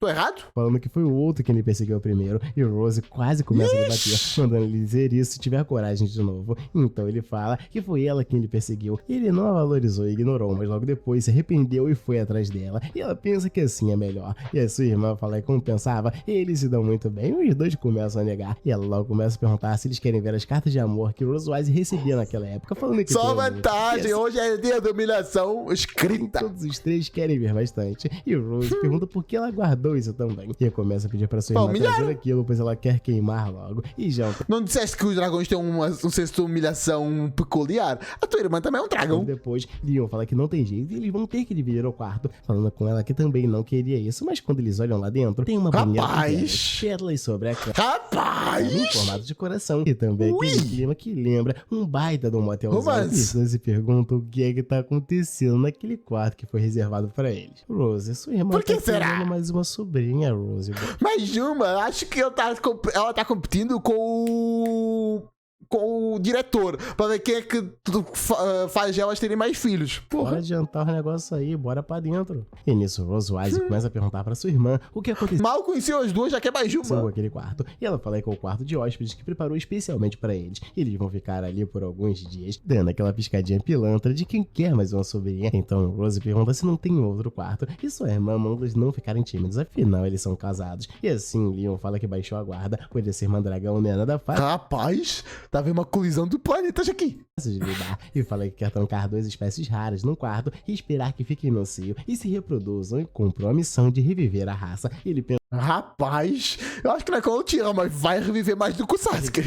Tô errado? falando que foi o outro quem ele perseguiu primeiro, e o Rose quase começa a debater, mandando ele dizer isso se tiver coragem de novo. Então ele fala que foi ela quem ele perseguiu. Ele não a valorizou e ignorou, mas logo depois se arrependeu e foi atrás dela. E ela pensa que assim é melhor. E a sua irmã fala que como pensava, eles se dão muito bem, e os dois começam a negar. E ela logo começa a perguntar se eles querem ver as cartas de amor que Rose Wise recebia naquela época, falando que Só tem muito. vantagem, E assim, hoje é dia da humilhação escrita. todos os três querem ver bastante. E Rose pergunta por que ela guardou notou isso também. E começa a pedir pra sua irmã trazer aquilo, pois ela quer queimar logo. E já não disseste que os dragões têm um senso de humilhação peculiar? A tua irmã também é um dragão. Depois, Leon fala que não tem jeito e eles vão ter que dividir o quarto, falando com ela que também não queria isso, mas quando eles olham lá dentro, tem uma banheira com pétalas sobre a cama. Rapaz! Em formato de coração. E também aquele clima que lembra um baita de um motelzão. E você se pergunta o que é que tá acontecendo naquele quarto que foi reservado pra eles. Rose, sua irmã por que tá será? mais uma sobrinha, Rose. Mais uma? Acho que ela tá competindo com o diretor, pra ver quem é que faz elas terem mais filhos. Porra. Bora adiantar o negócio aí, bora pra dentro. E nisso, Rose Wise começa a perguntar pra sua irmã o que aconteceu. Mal conheceu as duas, já quer mais uma. Aquele quarto. E ela fala que é o quarto de hóspedes que preparou especialmente pra eles. E eles vão ficar ali por alguns dias, dando aquela piscadinha pilantra de quem quer mais uma sobrinha. Então, Rose pergunta se não tem outro quarto. E sua irmã manda eles não ficarem tímidos, afinal eles são casados. E assim, Leon fala que baixou a guarda, pois esse irmã dragão não é nada fácil. Rapaz, tá vendo uma colisão do planetas aqui. De lidar, e fala que quer trancar duas espécies raras num quarto e esperar que fiquem no cio e se reproduzam e cumpram a missão de reviver a raça. Ele pensa, rapaz, eu acho que não é como tira, mas vai reviver mais do que o Sasuke.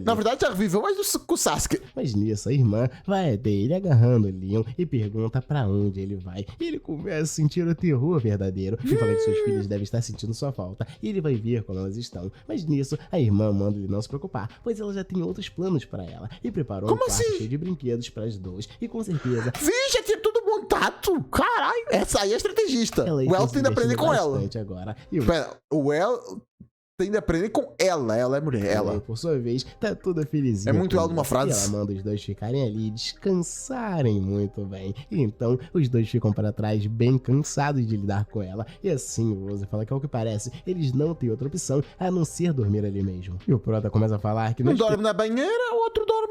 Na verdade, já reviveu mais do que o Sasuke. Mas nisso, a irmã vai até ele agarrando o Leon e pergunta pra onde ele vai. E ele começa a sentir o terror verdadeiro e fala que seus filhos devem estar sentindo sua falta e ele vai ver como elas estão. Mas nisso, a irmã manda ele não se preocupar, pois ela já tem outros planos pra ela e preparou um quarto cheio de brinquedos para as duas e com certeza... Vixe, tinha tudo montado! Caralho, essa aí é estrategista. O El tem de aprender com ela. Agora. Pera, o El tem de aprender com ela. Ela é mulher, ela. Por sua vez, tá toda felizinha. É muito ela numa frase. E ela manda os dois ficarem ali e descansarem muito bem. E então, os dois ficam para trás bem cansados de lidar com ela. E assim, Rose fala que ao que parece, eles não têm outra opção a não ser dormir ali mesmo. E o Prota começa a falar que... Um dorme na banheira, o outro dorme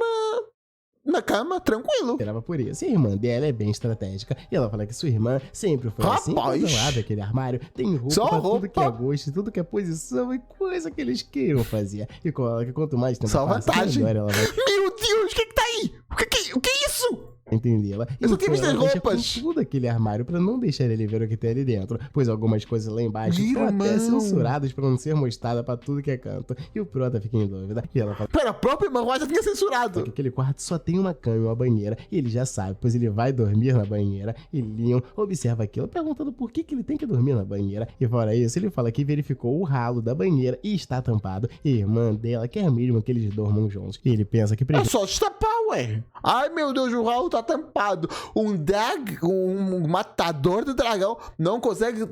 na cama, tranquilo. Esperava por isso. E a irmã dela é bem estratégica. E ela fala que sua irmã sempre foi assim. Quando ela abre aquele armário, tem roupa pra tudo que é gosto, tudo que é posição e coisa que eles queiram fazer. E com ela, que quanto mais tempo passa, melhor ela vai... Meu Deus, o que tá aí? O que é isso? Entendê-la. Eu só tenho visto as roupas. Tudo aquele armário pra não deixar ele ver o que tem ali dentro, pois algumas coisas lá embaixo estão até censuradas pra não ser mostrada pra tudo que é canto. E o Prota fica em dúvida. E ela fala... Pera, a própria irmã já tinha censurado. Que aquele quarto só tem uma cama e uma banheira. E ele já sabe, pois ele vai dormir na banheira. E Leon observa aquilo, perguntando por que ele tem que dormir na banheira. E fora isso, ele fala que verificou o ralo da banheira e está tampado. E a irmã dela quer mesmo que eles dormam juntos. E ele pensa que... É só destapar, ué. Ai, meu Deus, o ralo tá tampado. Um matador de dragão não consegue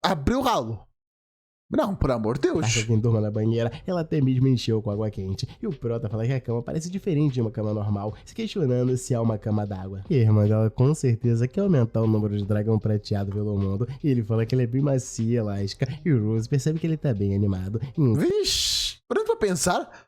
abrir o ralo. Não, por amor de Deus. Quem durma na banheira, ela até mesmo encheu com água quente. E o Prota fala que a cama parece diferente de uma cama normal, se questionando se é uma cama d'água. E a irmã dela com certeza quer aumentar o número de dragão prateado pelo mundo. E ele fala que ele é bem macia e elástica. E o Rose percebe que ele tá bem animado. Vixe, parando pra pensar...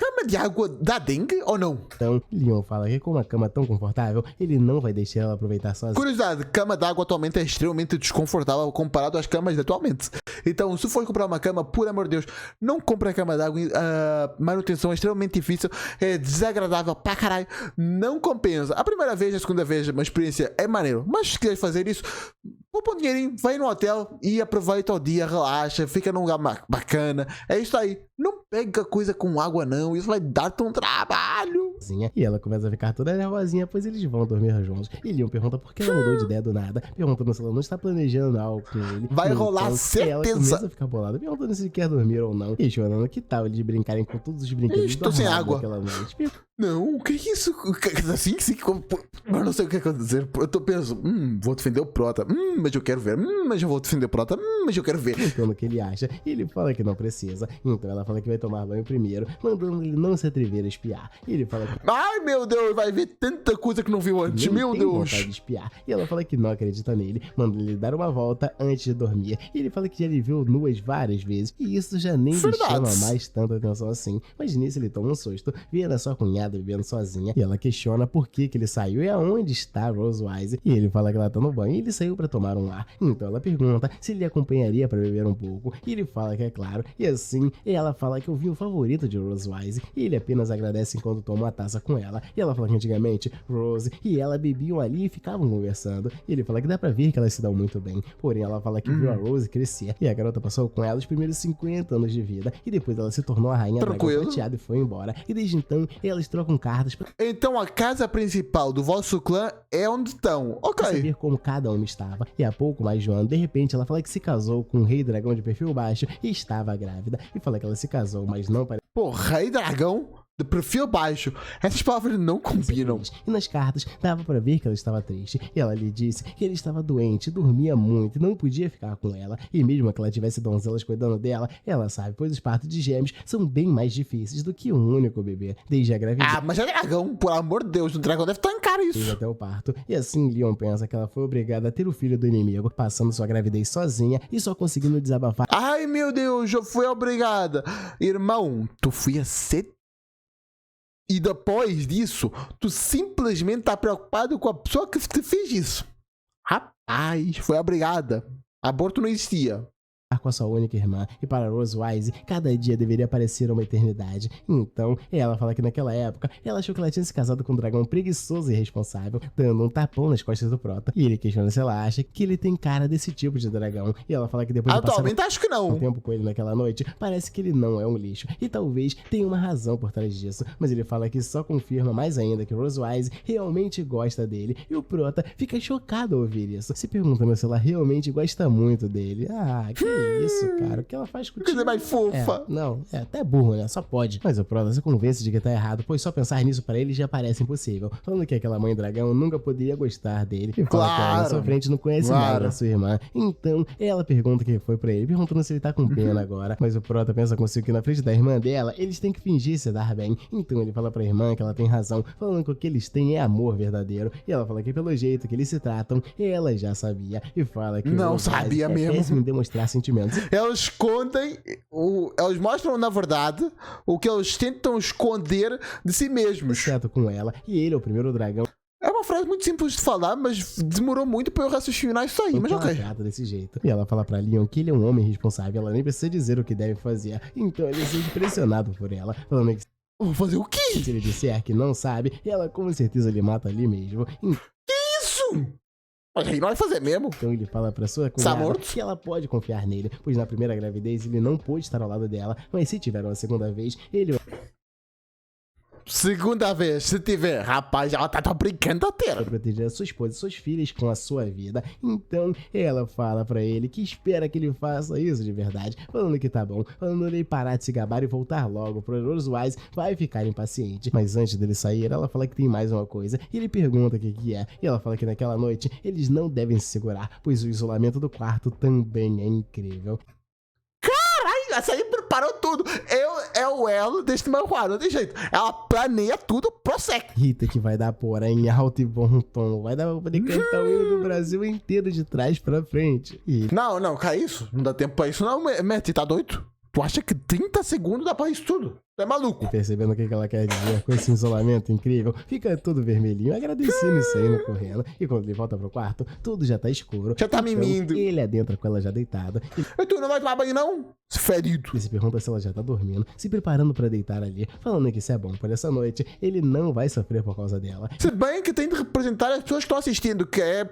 Cama de água dá dengue ou não? Então, Leon fala que com uma cama tão confortável, ele não vai deixar ela aproveitar sozinha. Curiosidade, cama d'água atualmente é extremamente desconfortável comparado às camas de atualmente. Então, se for comprar uma cama, por amor de Deus, não compre a cama d'água. A manutenção é extremamente difícil, é desagradável pra caralho. Não compensa. A primeira vez, a segunda vez, uma experiência é maneiro. Mas se quiser fazer isso, poupa um dinheirinho, vai no hotel e aproveita o dia, relaxa, fica num lugar bacana. É isso aí. Não pega coisa com água, não. Isso vai dar-te um trabalho. E ela começa a ficar toda nervosinha, pois eles vão dormir juntos. E Leon pergunta por que ela mudou de ideia do nada, perguntando se ela não está planejando algo com ele. Vai rolar certeza. Ela começa a ficar bolada, perguntando se ele quer dormir ou não. Questionando que tal eles brincarem com todos os brinquedos. Estou sem água. Noite. Não, o que é isso? Assim, eu não sei o que acontecer. Eu tô pensando, vou defender o Prota. Mas eu quero ver. Mas eu vou defender o Prota. Mas eu quero ver. Então, o que ele acha, ele fala que não precisa. Então ela fala que vai tomar banho primeiro, mandando ele não se atrever a espiar. E ele fala que... Ai, meu Deus, vai ver tanta coisa que não viu antes. Meu Deus. Vontade de espiar. E ela fala que não acredita nele, manda ele dar uma volta antes de dormir. E ele fala que já lhe viu nuas várias vezes. E isso já nem lhe chama mais tanta atenção assim. Mas nisso ele toma um susto, vendo a sua cunhada bebendo sozinha. E ela questiona por que ele saiu e aonde está Rose Wise. E ele fala que ela tá no banho e ele saiu pra tomar um ar. Então ela pergunta se ele acompanharia pra beber um pouco. E ele fala que é claro. E assim, ela fala que é o vinho favorito de Rose Wise. E ele apenas agradece enquanto toma uma taça com ela. E ela fala que antigamente Rose e ela bebiam ali e ficavam conversando. E ele fala que dá pra ver que elas se dão muito bem. Porém, ela fala que viu a Rose crescer e a garota passou com ela os primeiros 50 anos de vida. E depois ela se tornou a rainha dragão prateado e foi embora. E desde então, elas trocam cartas pra Então a casa principal do vosso clã é onde estão. Ok. saber como cada uma estava. E há pouco mais de um ano, de repente, ela fala que se casou com um rei dragão de perfil baixo e estava grávida. E fala que ela se casou, mas não parece. Pô, rei dragão de perfil baixo. Essas palavras não combinam. E nas cartas dava pra ver que ela estava triste. E ela lhe disse que ele estava doente, dormia muito e não podia ficar com ela. E mesmo que ela tivesse donzelas cuidando dela, ela sabe, pois os partos de gêmeos são bem mais difíceis do que um único bebê. Desde a gravidez. Ah, mas é dragão, por amor de Deus, o dragão deve tancar isso. Até o parto. E assim Leon pensa que ela foi obrigada a ter o filho do inimigo, passando sua gravidez sozinha e só conseguindo desabafar. Ai, meu Deus, eu fui obrigada. Irmão, tu foi a 7. E depois disso, tu simplesmente tá preocupado com a pessoa que te fez isso. Rapaz, foi obrigada. Aborto não existia. Com a sua única irmã, e para Rose Wise, cada dia deveria parecer uma eternidade. Então, ela fala que naquela época, ela achou que ela tinha se casado com um dragão preguiçoso e irresponsável, dando um tapão nas costas do Prota. E ele questiona se ela acha que ele tem cara desse tipo de dragão. E ela fala que depois de passar Atualmente acho que não. um tempo com ele naquela noite, parece que ele não é um lixo. E talvez tenha uma razão por trás disso. Mas ele fala que só confirma mais ainda que Rose Wise realmente gosta dele. E o Prota fica chocado ao ouvir isso, se perguntando se ela realmente gosta muito dele. Ah, que isso, cara, o que ela faz contigo? Coisa mais fofa. Não, é até burro, né? Só pode. Mas o Prota se convence de que tá errado, pois só pensar nisso pra ele já parece impossível. Falando que aquela mãe dragão nunca poderia gostar dele. E fala que ela na sua frente não conhece nada da sua irmã. Então, ela pergunta o que foi pra ele, perguntando se ele tá com pena agora. Mas o Prota pensa consigo que na frente da irmã dela, eles têm que fingir se dar bem. Então ele fala pra irmã que ela tem razão, falando que o que eles têm é amor verdadeiro. E ela fala que pelo jeito que eles se tratam, ela já sabia. E fala que não sabia mesmo. É péssimo em demonstrar sentimentos. Eles escondem, eles mostram na verdade o que eles tentam esconder de si mesmos. Exceto com ela, e ele é o primeiro dragão. É uma frase muito simples de falar, mas demorou muito pra eu raciocinar isso aí, mas ok. Ela trata desse jeito. E ela fala pra Leon que ele é um homem responsável, ela nem precisa dizer o que deve fazer. Então ele se sente pressionado por ela, falando que vou fazer o quê? se ele disser que não sabe, ela com certeza lhe mata ali mesmo. Que isso? Mas aí não vai fazer mesmo. Então ele fala pra sua cunhada que ela pode confiar nele, pois na primeira gravidez ele não pôde estar ao lado dela, mas se tiver uma segunda vez, ele... Segunda vez, se tiver, rapaz, ela tá brincando a ter. Pra proteger a sua esposa e suas filhas com a sua vida. Então ela fala pra ele que espera que ele faça isso de verdade, falando que tá bom, falando ele parar de se gabar e voltar logo. Pro Rose Wise vai ficar impaciente. Mas antes dele sair, ela fala que tem mais uma coisa. E ele pergunta o que é. E ela fala que naquela noite eles não devem se segurar, pois o isolamento do quarto também é incrível. Essa aí preparou tudo. É o elo deste manhua, não tem jeito. Ela planeia tudo pro sec. Rita que vai dar porra em alto e bom tom. Vai dar pra poder cantar o hino do Brasil inteiro de trás pra frente. E... Não, cara, isso. Não dá tempo pra isso não, Matt. Tá doido? Tu acha que 30 segundos dá pra isso tudo? Tu é maluco. E percebendo o que ela quer dizer com esse isolamento incrível, fica tudo vermelhinho, agradecendo e saindo correndo. E quando ele volta pro quarto, tudo já tá escuro. Já tá mimindo. Ele adentra com ela já deitada. E tu não vai tomar banho, não? Ferido. E se pergunta se ela já tá dormindo, se preparando pra deitar ali, falando que isso é bom por essa noite, ele não vai sofrer por causa dela. Se bem que tem de representar as pessoas que estão assistindo, que é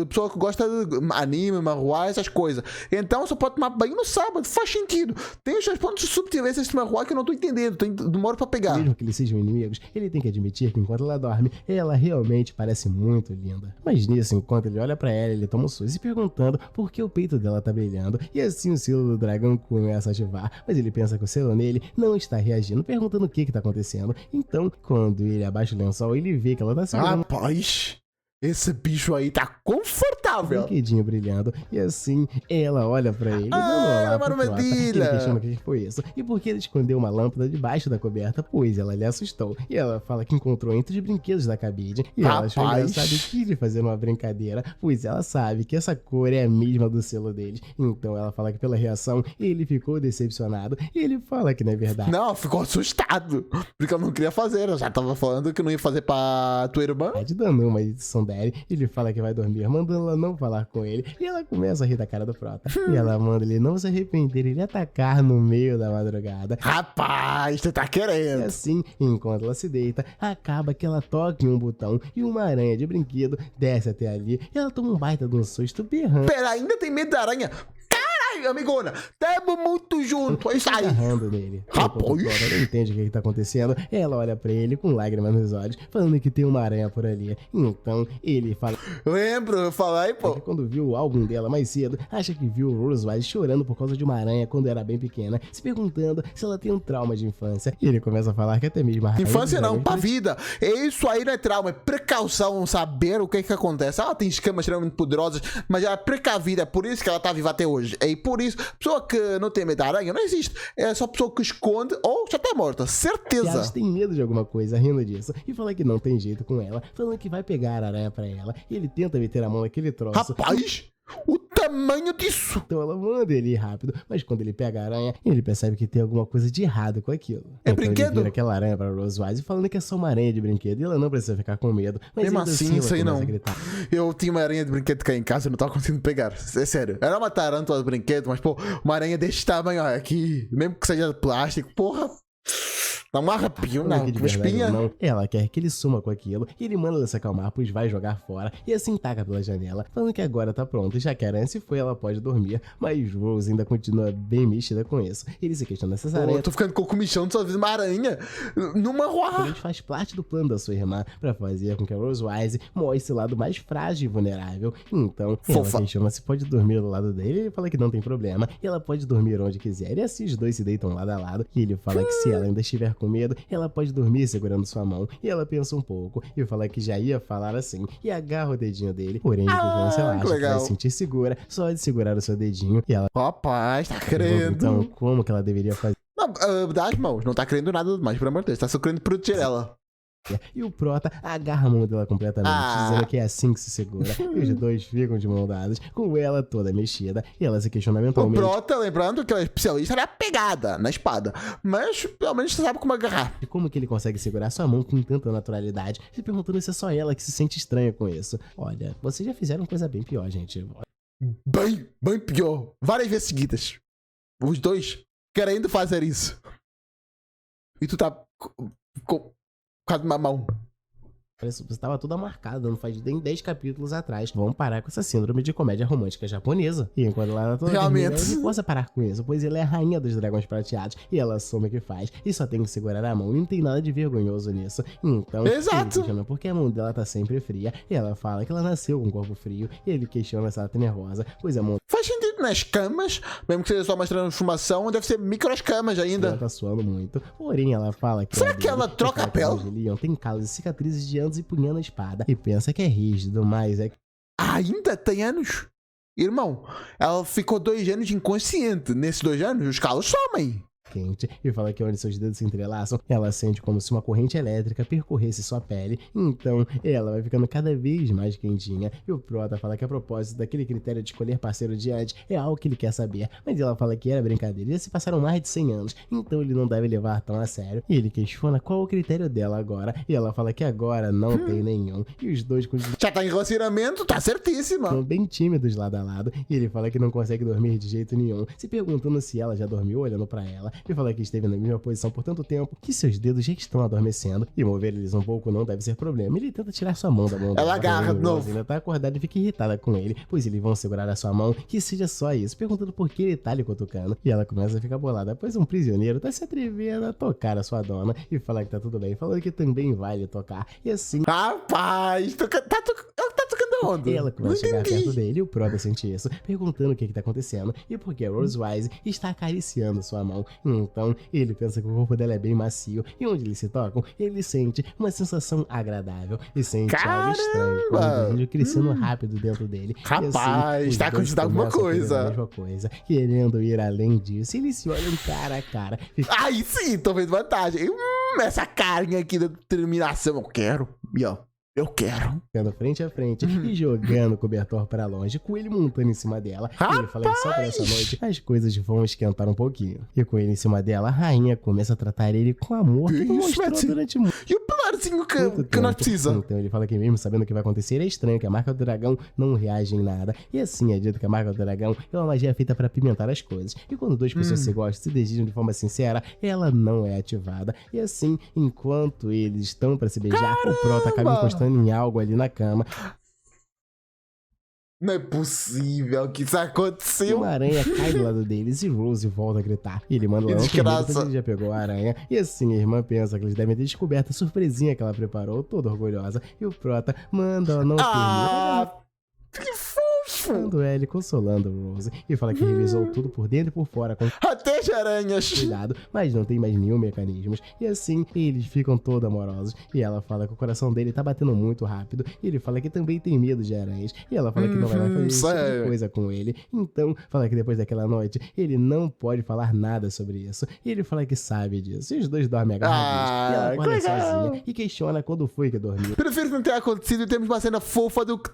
pessoa que gosta de anime, manhua, essas coisas. Então só pode tomar banho no sábado, faz sentido. Tem os pontos de subtileza desse manhua que eu não tô entendendo, demora pra pegar. Mesmo que eles sejam inimigos, ele tem que admitir que enquanto ela dorme, ela realmente parece muito linda. Mas nisso, enquanto ele olha pra ela, ele toma um susto se perguntando por que o peito dela tá brilhando, e assim o selo do dragão começa a ativar, mas ele pensa que o selo nele não está reagindo, perguntando o que tá acontecendo. Então, quando ele abaixa o lençol, ele vê que ela tá segurando... Rapaz, esse bicho aí tá confortável. Um brinquedinho brilhando. E assim, ela olha pra ele, dando olá pro Prota. Ele questiona o que foi isso. E por que ele escondeu uma lâmpada debaixo da coberta, pois ela lhe assustou. E ela fala que encontrou entre os brinquedos da cabide. E ela achou engraçado e quis lhe fazer uma brincadeira, pois ela sabe que essa cor é a mesma do selo deles. Então ela fala que pela reação, ele ficou decepcionado. E ele fala que não é verdade. Não, ficou assustado. Porque eu não queria fazer. Eu já tava falando que não ia fazer pra tua irmã. Dando uma edição dele. Ele fala que vai dormir, mandando ela não falar com ele. E ela começa a rir da cara do Prota. E ela manda ele não se arrepender e ele atacar no meio da madrugada. Rapaz, tu tá E querendo. assim, enquanto ela se deita, acaba que ela toca em um botão e uma aranha de brinquedo desce até ali. E ela toma um baita de um susto berrando. Pera, ainda tem medo da aranha? Caralho, amigona, tamo muito junto, é isso aí. Agarrando nele. Rapaz. Enquanto o Prota não entende o que tá acontecendo, ela olha pra ele com lágrimas nos olhos, falando que tem uma aranha por ali. Então, ele fala Lembro, eu falei, que pô. quando viu o álbum dela mais cedo, acha que viu Rose Wise chorando por causa de uma aranha quando era bem pequena, se perguntando se ela tem um trauma de infância. E ele começa a falar que até mesmo a rainha Infância dos não, dragões pra vida. Isso aí não é trauma, é precaução, saber o que acontece. Ela tem escamas extremamente poderosas, mas ela é precavida, é por isso que ela tá viva até hoje. E por isso, pessoa que não tem medo da aranha não existe. É só pessoa que esconde ou já tá morta, E certeza. Alice tem medo de alguma coisa, rindo disso, e fala que não tem jeito com ela, falando que vai pegar a aranha pra ela, e ele tenta meter a mão naquele troço. Rapaz, o tamanho disso. Então ela manda ele ir rápido, mas quando ele pega a aranha, ele percebe que tem alguma coisa de errado com aquilo. É Então brinquedo? Ele vira aquela aranha pra Rose Wise, falando que é só uma aranha de brinquedo, e ela não precisa ficar com medo. Mas Mesmo ainda assim, ela isso aí começa não. a gritar. Eu tinha uma aranha de brinquedo cá em casa, eu não tava conseguindo pegar. É sério. Era uma tarântula de brinquedo, mas, pô, uma aranha desse tamanho, ó, aqui, mesmo que seja de plástico, porra. Dá um arrepio, Falando não. que de Uma verdade espinha. não, ela quer que ele suma com aquilo, e ele manda ela se acalmar, pois vai jogar fora, e assim taca pela janela, falando que agora tá pronto, e já que a aranha se foi, ela pode dormir, mas Rose ainda continua bem mexida com isso. Ele se questiona se essa Pô, aranha eu tô ficando com comichão de só ver uma aranha numa rua. realmente faz parte do plano da sua irmã pra fazer com que a Rose Wise mostre esse lado mais frágil e vulnerável. Então, Fofa. ela questiona se pode dormir do lado dele, ele fala que não tem problema, e ela pode dormir onde quiser, e assim os dois se deitam lado a lado, e ele fala que se ela ainda estiver com medo, ela pode dormir segurando sua mão, e ela pensa um pouco, e fala que já ia falar assim, e agarra o dedinho dele, porém, se ela que acha que vai legal. se sentir segura, só de segurar o seu dedinho, e ela Rapaz, tá pergunta, querendo. então, como que ela deveria fazer? Não, dá as mãos, não tá querendo nada mais, pelo amor de Deus. Tá só querendo proteger ela. E o Prota agarra a mão dela completamente, dizendo que é assim que se segura. E os dois ficam de mão dadas, com ela toda mexida, e ela se questiona O mentalmente. Prota, lembrando que ela é especialista na pegada, na espada. Mas, pelo menos, você sabe como agarrar. E como que ele consegue segurar sua mão com tanta naturalidade, se perguntando se é só ela que se sente estranha com isso. Olha, vocês já fizeram coisa bem pior, gente. Bem pior. Várias vezes seguidas. Os dois querendo fazer isso. E tu tá com a mão. Parece que você tava toda marcada, não faz nem 10 capítulos atrás. Vamos parar com essa síndrome de comédia romântica japonesa. E enquanto ela tá toda Realmente. vermelha, ela não possa parar com isso, pois ela é a rainha dos dragões prateados, e ela assume o que faz, e só tem que segurar a mão, e não tem nada de vergonhoso nisso. Então, Exato. ele questiona por que a mão dela tá sempre fria, e ela fala que ela nasceu com um corpo frio, e ele questiona se ela tá nervosa, pois a mão Faz sentido nas camas, mesmo que seja só uma transformação, deve ser microescamas dela ainda. tá suando muito. Porém, ela fala que Será que ela troca a pele? Leon tem calos e cicatrizes de anos empunhando a espada, e pensa que é rígido, mas é Ainda tem anos? Irmão, ela ficou 2 anos inconsciente. Nesses 2 anos, os calos somem. quente, e fala que onde seus dedos se entrelaçam, ela sente como se uma corrente elétrica percorresse sua pele, então ela vai ficando cada vez mais quentinha, e o Prota fala que a propósito daquele critério de escolher parceiro diante é algo que ele quer saber, mas ela fala que era brincadeira, e já se passaram mais de 100 anos, então ele não deve levar tão a sério, e ele questiona qual é o critério dela agora, e ela fala que agora não tem nenhum, e os dois continuam Já tá em relacionamento, tá certíssima. bem tímidos lado a lado, e ele fala que não consegue dormir de jeito nenhum, se perguntando se ela já dormiu olhando pra ela, e fala que esteve na mesma posição por tanto tempo que seus dedos já estão adormecendo, e mover eles um pouco não deve ser problema. Ele tenta tirar sua mão da mão dela, agarra porém, de novo. Rose ainda tá acordada e fica irritada com ele, pois eles vão segurar a sua mão, que seja só isso, perguntando por que ele tá lhe cutucando, e ela começa a ficar bolada, pois um prisioneiro tá se atrevendo a tocar a sua dona, e fala que tá tudo bem, falando que também vai lhe tocar, e assim Rapaz, ela tá tocando aonde? ela começa a Não chegar entendi. perto dele e o Prota sente isso, perguntando o que tá acontecendo e por que a Rose Wise está acariciando sua mão. Então, ele pensa que o corpo dela é bem macio e onde eles se tocam, ele sente uma sensação agradável e sente algo estranho, como um desejo crescendo rápido dentro dele. E Rapaz, os tá dois acontecendo alguma começam a fazer coisa. a mesma coisa, querendo ir além disso. Eles se olham cara a cara, Aí sim, tô vendo vantagem. Essa carinha aqui da determinação, eu quero. E ó, Eu quero. ficando frente a frente e jogando o cobertor pra longe, com ele montando em cima dela. E ele fala que só por essa noite as coisas vão esquentar um pouquinho. E com ele em cima dela, a rainha começa a tratar ele com amor que não mostrou durante muito E o pilarzinho que nós precisa. Então ele fala que mesmo sabendo o que vai acontecer, é estranho que a marca do dragão não reage em nada. E assim é dito que a marca do dragão é uma magia feita pra apimentar as coisas. E quando duas pessoas se gostam, se desejam de forma sincera, ela não é ativada. E assim, enquanto eles estão pra se beijar, o Prota acaba encostando em algo ali na cama. Não é possível que isso E aconteceu. uma aranha cai do lado deles e Rose volta a gritar. E ele manda lá um Desgraça. ele já pegou a aranha. E assim a irmã pensa que eles devem ter descoberto a surpresinha que ela preparou, toda orgulhosa. E o Prota manda ela não terminar. Que fofo. Consolando ele, consolando Rose. E fala que revisou tudo por dentro e por fora com Até de aranhas. cuidado, mas não tem mais nenhum mecanismo. E assim, eles ficam todos amorosos. E ela fala que o coração dele tá batendo muito rápido. E ele fala que também tem medo de aranhas. E ela fala que não vai mais fazer esse tipo de sério? coisa com ele. Então, fala que depois daquela noite, ele não pode falar nada sobre isso. E ele fala que sabe disso. E os dois dormem agarradinhos. E ela que acorda legal. sozinha e questiona quando foi que dormiu. Prefiro não ter acontecido e termos uma cena fofa do que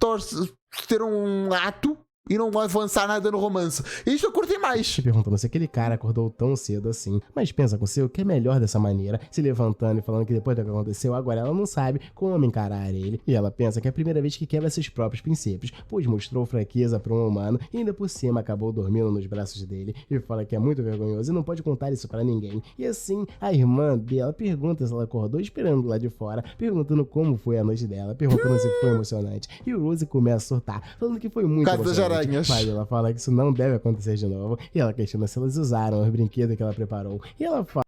ter um ato e não avançar nada no romance. Isso eu curti mais. Se perguntando se aquele cara acordou tão cedo assim. Mas pensa com seu que é melhor dessa maneira, se levantando e falando que depois do que aconteceu, agora ela não sabe como encarar ele. E ela pensa que é a primeira vez que quebra seus próprios princípios, pois mostrou fraqueza para um humano e ainda por cima acabou dormindo nos braços dele. E fala que é muito vergonhoso e não pode contar isso para ninguém. E assim, a irmã dela pergunta se ela acordou esperando lá de fora, perguntando como foi a noite dela, perguntando se foi emocionante. E o Rose começa a surtar, falando que foi muito Casa das emocionante. aranhas. Mas ela fala que isso não deve acontecer de novo. E ela questiona se elas usaram os brinquedos que ela preparou. E ela fala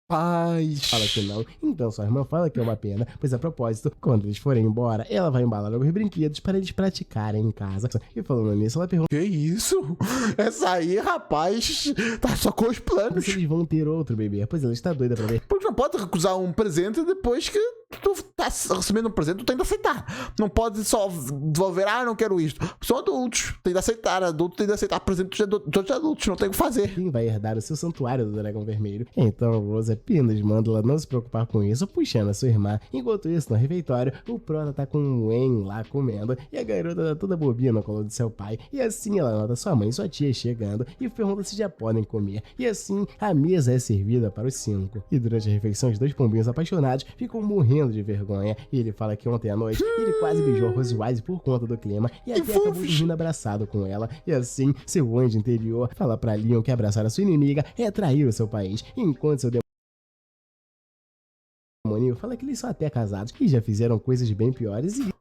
Rapaz. que não. Então sua irmã fala que é uma pena, pois a propósito, quando eles forem embora, ela vai embalar alguns brinquedos para eles praticarem em casa. E falando nisso, ela pergunta Que isso? Essa aí, rapaz, tá só com os planos. se eles vão ter outro bebê, pois ela está doida pra ver. Porque não pode recusar um presente depois que tu tá recebendo um presente, tu tem que aceitar. Não pode só devolver, não quero isto. São adultos, tem que aceitar. Adulto tem que aceitar presente de outros adultos, não tem o que fazer. Quem vai herdar o seu santuário do dragão vermelho? Então Rose apenas manda ela não se preocupar com isso, puxando a sua irmã. Enquanto isso, no refeitório, o Prota tá com o Wen lá comendo e a garota tá toda bobinha no colo de seu pai. E assim ela nota sua mãe e sua tia chegando e pergunta se já podem comer. E assim a mesa é servida para os 5. E durante a refeição, os dois pombinhos apaixonados ficam morrendo de vergonha. E ele fala que ontem à noite ele quase beijou a Rosewise por conta do clima e até acabou dormindo abraçado com ela. E assim, seu anjo interior fala pra Leon que abraçar a sua inimiga é trair o seu país, enquanto seu demônio fala que eles são até casados e já fizeram coisas bem piores e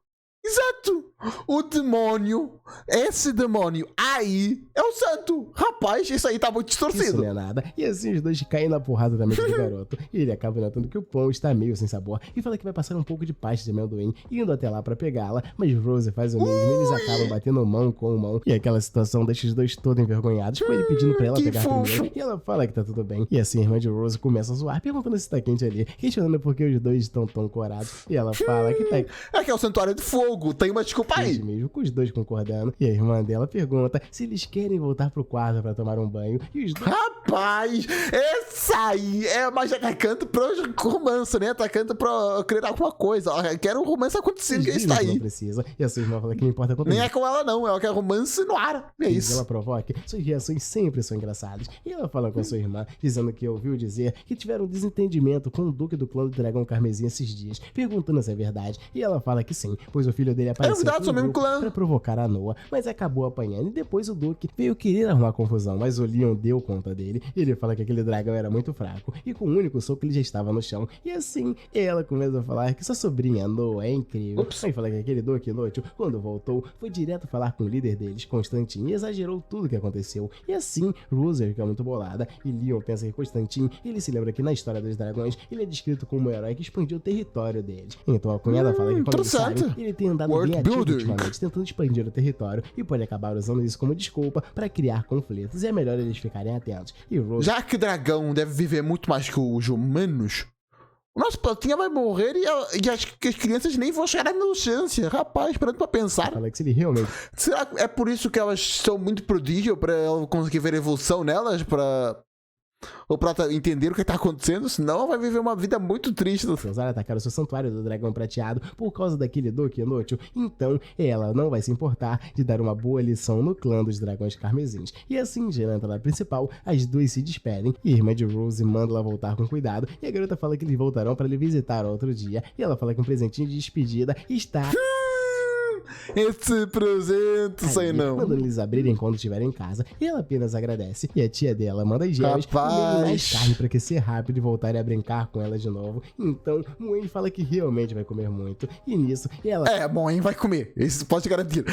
Exato! O demônio, esse demônio aí, é o santo. Rapaz, isso aí tá muito isso distorcido. não é nada. E assim os dois caem na porrada da mente do garoto. E ele acaba notando que o pão está meio sem sabor e fala que vai passar um pouco de pasta de amendoim, indo até lá pra pegá-la, mas Rose faz o mesmo e eles acabam batendo mão com mão. E aquela situação deixa os dois todos envergonhados, com ele pedindo pra ela Que pegar fofo. primeiro. E ela fala que tá tudo bem. E assim a irmã de Rose começa a zoar, perguntando se tá quente ali, questionando por que os dois estão tão corados. E ela fala que tá É que é o santuário de fogo, tem uma desculpa aí. quente mesmo, com os dois concordando. E a irmã dela pergunta se eles querem voltar pro quarto pra tomar um banho. E os dois Rapaz, essa aí é mais atacante pro romance, né? Atacante pra criar alguma coisa. Eu quero um romance acontecendo, que é isso dizem que não aí. precisa. E a sua irmã fala que não importa quanto Nem é com ela, não. Ela quer romance no ar. É isso isso. ela provoca, suas reações sempre são engraçadas. E ela fala com a sua irmã, dizendo que ouviu dizer que tiveram um desentendimento com o Duque do Clã do Dragão Carmesim esses dias, perguntando se é verdade. E ela fala que sim, pois o filho dele apareceu verdade, sou com o mesmo grupo clã. pra provocar a Noah, mas acabou apanhando. E depois o Duque veio querer arrumar confusão, mas o Leon deu conta dele. E ele fala que aquele dragão era muito fraco, e com um único soco ele já estava no chão. E assim, ela começa a falar que sua sobrinha Noah é incrível. Aí fala que aquele Duque inútil, quando voltou, foi direto falar com o líder deles, Constantine, e exagerou tudo o que aconteceu. E assim, Rose fica muito bolada, e Leon pensa que Constantine, ele se lembra que na história dos dragões, ele é descrito como um herói que expandiu o território deles. Então a cunhada fala que quando eles interessante. saem, ele tem andado World bem ativo building. ultimamente, tentando expandir o território, e pode acabar usando isso como desculpa para criar conflitos, e é melhor eles ficarem atentos. E Rose Já que dragão deve viver muito mais que os humanos, o nosso platinha vai morrer e as crianças nem vão chegar na adolescência. Rapaz, parando pra pensar. fala que se ele realmente Será que é por isso que elas são muito prodígio pra ela conseguir ver evolução nelas? Pra o Prota entender o que tá acontecendo, senão vai viver uma vida muito triste. Usar atacar o seu santuário do dragão prateado por causa daquele Doki inútil, então ela não vai se importar de dar uma boa lição no clã dos dragões carmesins. E assim, já na entrada principal, as duas se despedem e a irmã de Rose manda ela voltar com cuidado e a garota fala que eles voltarão para lhe visitar outro dia e ela fala que um presentinho de despedida está... Esse presente, sei não. Mandando eles abrirem quando estiverem em casa, e ela apenas agradece. E a tia dela manda as gemas, comendo mais carne pra aquecer rápido e voltarem a brincar com ela de novo. Então, Moen fala que realmente vai comer muito. E nisso, ela... Moen vai comer. Isso pode garantir.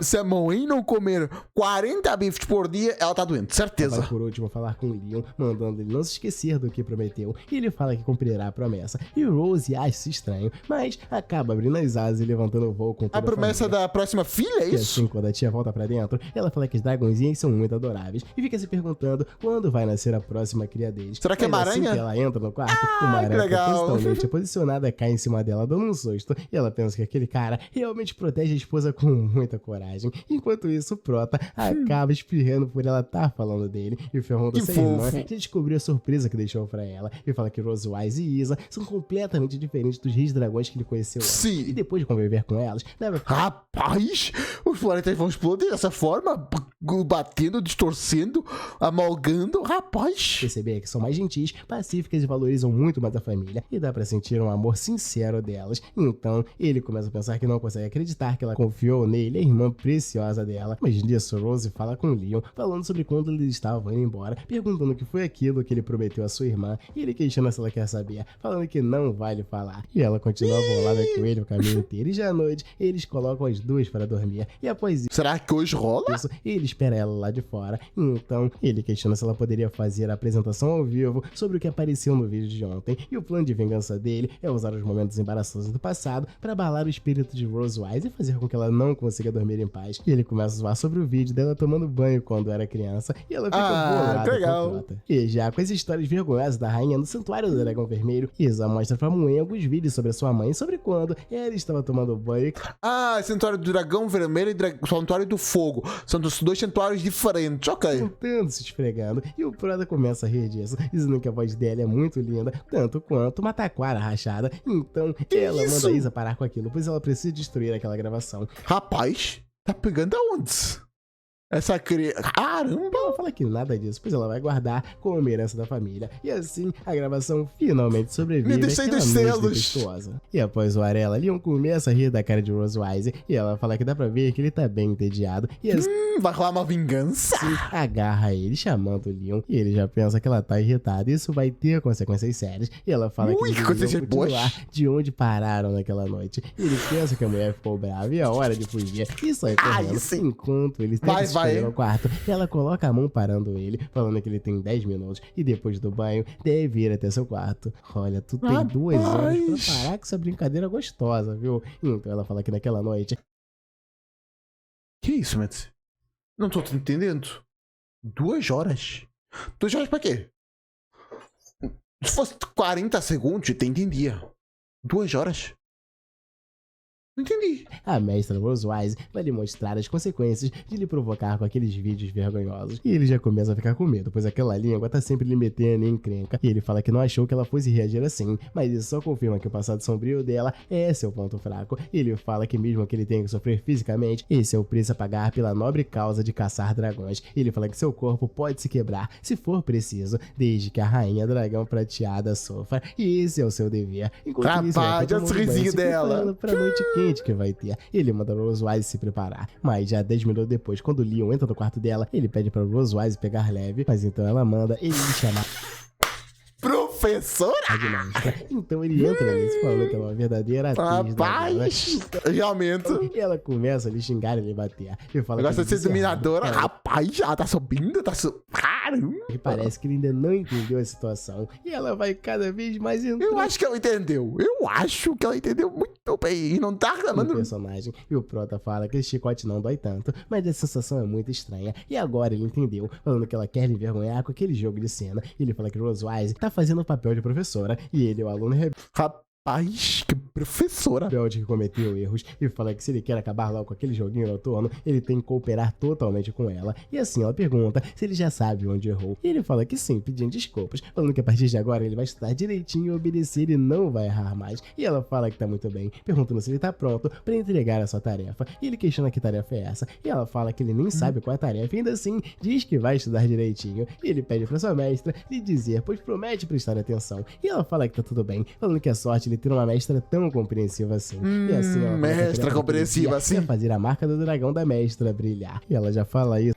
Se a Moen não comer 40 bifes por dia, ela tá doente, certeza. Vai por último falar com o Leon, mandando ele não se esquecer do que prometeu. E ele fala que cumprirá a promessa. E Rose acha isso estranho, mas acaba abrindo as asas e levantando o voo com toda a promessa da próxima filha, é isso? E assim, quando a tia volta pra dentro, ela fala que as dragõezinhas são muito adoráveis e fica se perguntando quando vai nascer a próxima cria deles. Será que é uma assim aranha? que ela entra no quarto, uma aranha totalmente posicionada cai em cima dela, dando um susto. E ela pensa que aquele cara realmente protege a esposa com muita coragem. Enquanto isso, o Prota acaba espirrando por ela estar falando dele e pergunta se a irmã já descobriu a surpresa que deixou pra ela. E fala que Rosewise e Isa são completamente diferentes dos reis dragões que ele conheceu antes. Sim. E depois de conviver com elas, Rapaz, os planetas vão explodir dessa forma, batendo, distorcendo, amalgando, rapaz. Perceber que são mais gentis, pacíficas e valorizam muito mais a família, e dá pra sentir um amor sincero delas. Então, ele começa a pensar que não consegue acreditar que ela confiou nele, a irmã preciosa dela. Mas nisso, Rose fala com Leon, falando sobre quando eles estavam indo embora, perguntando o que foi aquilo que ele prometeu à sua irmã, e ele questiona se ela quer saber, falando que não vai lhe falar. E ela continua bolada com ele o caminho inteiro, e já à noite, eles colocam as duas para dormir, e após isso... Será que hoje rola? Ele espera ela lá de fora, então ele questiona se ela poderia fazer a apresentação ao vivo sobre o que apareceu no vídeo de ontem, e o plano de vingança dele é usar os momentos embaraçosos do passado para abalar o espírito de Rosewise e fazer com que ela não consiga dormir em paz. E ele começa a zoar sobre o vídeo dela tomando banho quando era criança, e ela fica bolada com o Prota. E já com as histórias vergonhosas da rainha no Santuário do Dragão Vermelho, Isa mostra pra Moen alguns vídeos sobre a sua mãe, sobre quando ela estava tomando banho. Santuário do Dragão Vermelho e Santuário do Fogo. São dois santuários diferentes, ok. Tentando se esfregando, e o Prota começa a rir disso, dizendo que a voz dela é muito linda, tanto quanto uma taquara rachada. Então ela manda a Isa parar com aquilo, pois ela precisa destruir aquela gravação. Rapaz, tá pegando aonde? Essa criança... Caramba! Ela fala que nada disso, pois ela vai guardar como uma herança da família. E assim, a gravação finalmente sobrevive àquela noite tempestuosa. E após o Arela, Leon começa a rir da cara de Rosewise, e ela fala que dá pra ver que ele tá bem entediado. E assim, vai rolar uma vingança? Agarra ele, chamando o Leon, e ele já pensa que ela tá irritada, e isso vai ter consequências sérias. E ela fala que eles vão continuar de onde pararam naquela noite. E ele pensa que a mulher ficou brava e é hora de fugir. E sai correndo, enquanto eles tentam no quarto, ela coloca a mão parando ele, falando que ele tem 10 minutos e depois do banho deve ir até seu quarto. Olha, tu tem 2 horas pra parar com essa brincadeira gostosa, viu? Então ela fala que naquela noite... Que isso, Matt? Não tô te entendendo. 2 horas? 2 horas pra quê? Se fosse 40 segundos, eu te entendia. 2 horas? Não entendi. A mestra Rosewise vai lhe mostrar as consequências de lhe provocar com aqueles vídeos vergonhosos. E ele já começa a ficar com medo, pois aquela língua tá sempre lhe metendo em encrenca. E ele fala que não achou que ela fosse reagir assim, mas isso só confirma que o passado sombrio dela é seu ponto fraco. Ele fala que mesmo que ele tenha que sofrer fisicamente, esse é o preço a pagar pela nobre causa de caçar dragões. Ele fala que seu corpo pode se quebrar, se for preciso, desde que a rainha dragão prateada sofra. E esse é o seu dever. Enquanto isso, olha o sorrisinho dela. Pra noite quente que vai ter. Ele manda Rosewise se preparar. Mas já 10 minutos depois, quando o Leon entra no quarto dela, ele pede pra Rosewise pegar leve, mas então ela manda ele chamar professora? Então ele entra nisso falando que é uma verdadeira atriz. Rapaz, realmente. E ela começa a lhe xingar e lhe bater. Ele fala gosta de ser dominadora. Rapaz, já tá subindo, Caramba. E parece que ele ainda não entendeu a situação. E ela vai cada vez mais entrando. Eu acho que ela entendeu. Eu acho que ela entendeu muito bem. E não tá reclamando. O personagem. E o Prota fala que esse chicote não dói tanto, mas a sensação é muito estranha. E agora ele entendeu, falando que ela quer lhe envergonhar com aquele jogo de cena. E ele fala que Rosewise tá fazendo o papel de professora. E ele, o aluno, Rapaz, que professora. Belt que cometeu erros e fala que se ele quer acabar logo com aquele joguinho noturno, ele tem que cooperar totalmente com ela. E assim ela pergunta se ele já sabe onde errou. E ele fala que sim, pedindo desculpas, falando que a partir de agora ele vai estudar direitinho e obedecer e não vai errar mais. E ela fala que tá muito bem, perguntando se ele tá pronto pra entregar a sua tarefa. E ele questiona que tarefa é essa. E ela fala que ele nem sabe qual é a tarefa e ainda assim diz que vai estudar direitinho. E ele pede pra sua mestra lhe dizer, pois promete prestar atenção. E ela fala que tá tudo bem, falando que é sorte ele ter uma mestra tão compreensiva assim. E assim ela mestra compreensiva assim. É fazer a marca do dragão da mestra brilhar. E ela já fala isso.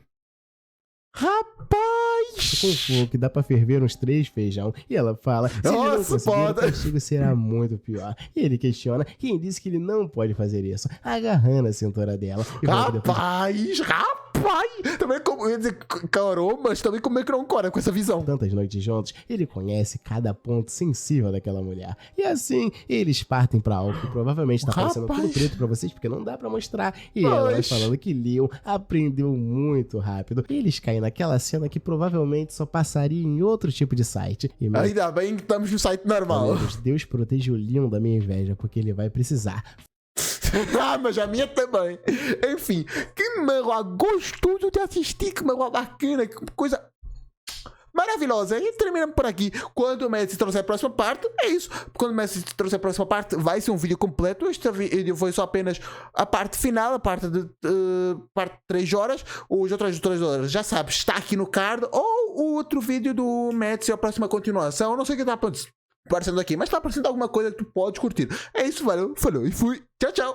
Rapaz! Com fogo que dá pra ferver uns 3 feijão. E ela fala, se ele não conseguir, o castigo será muito pior. E ele questiona quem disse que ele não pode fazer isso, agarrando a cintura dela. E rapaz! Também como, eu ia dizer corou, mas também como é que não cora com essa visão? Tantas noites juntos, ele conhece cada ponto sensível daquela mulher. E assim, eles partem pra algo que provavelmente tá parecendo tudo preto pra vocês, porque não dá pra mostrar. E ela vai falando que Leon aprendeu muito rápido. E eles caem naquela cena que provavelmente só passaria em outro tipo de site. E ainda bem que estamos no site normal. Deus proteja o Leon da minha inveja, porque ele vai precisar. Mas a minha também. Enfim, que manhwa gostoso de assistir, que manhwa bacana, que coisa maravilhosa. E terminamos por aqui. Quando o Messi trouxer a próxima parte, é isso. Quando o Messi trouxer a próxima parte, vai ser um vídeo completo. Este vídeo foi só apenas a parte final, a parte de parte 3 horas. Os outros 3 horas, já sabes, está aqui no card. Ou o outro vídeo do Messi, a próxima continuação. Eu não sei o que está aparecendo aqui, mas está aparecendo alguma coisa que tu pode curtir. É isso, valeu, falou e fui. Tchau, tchau.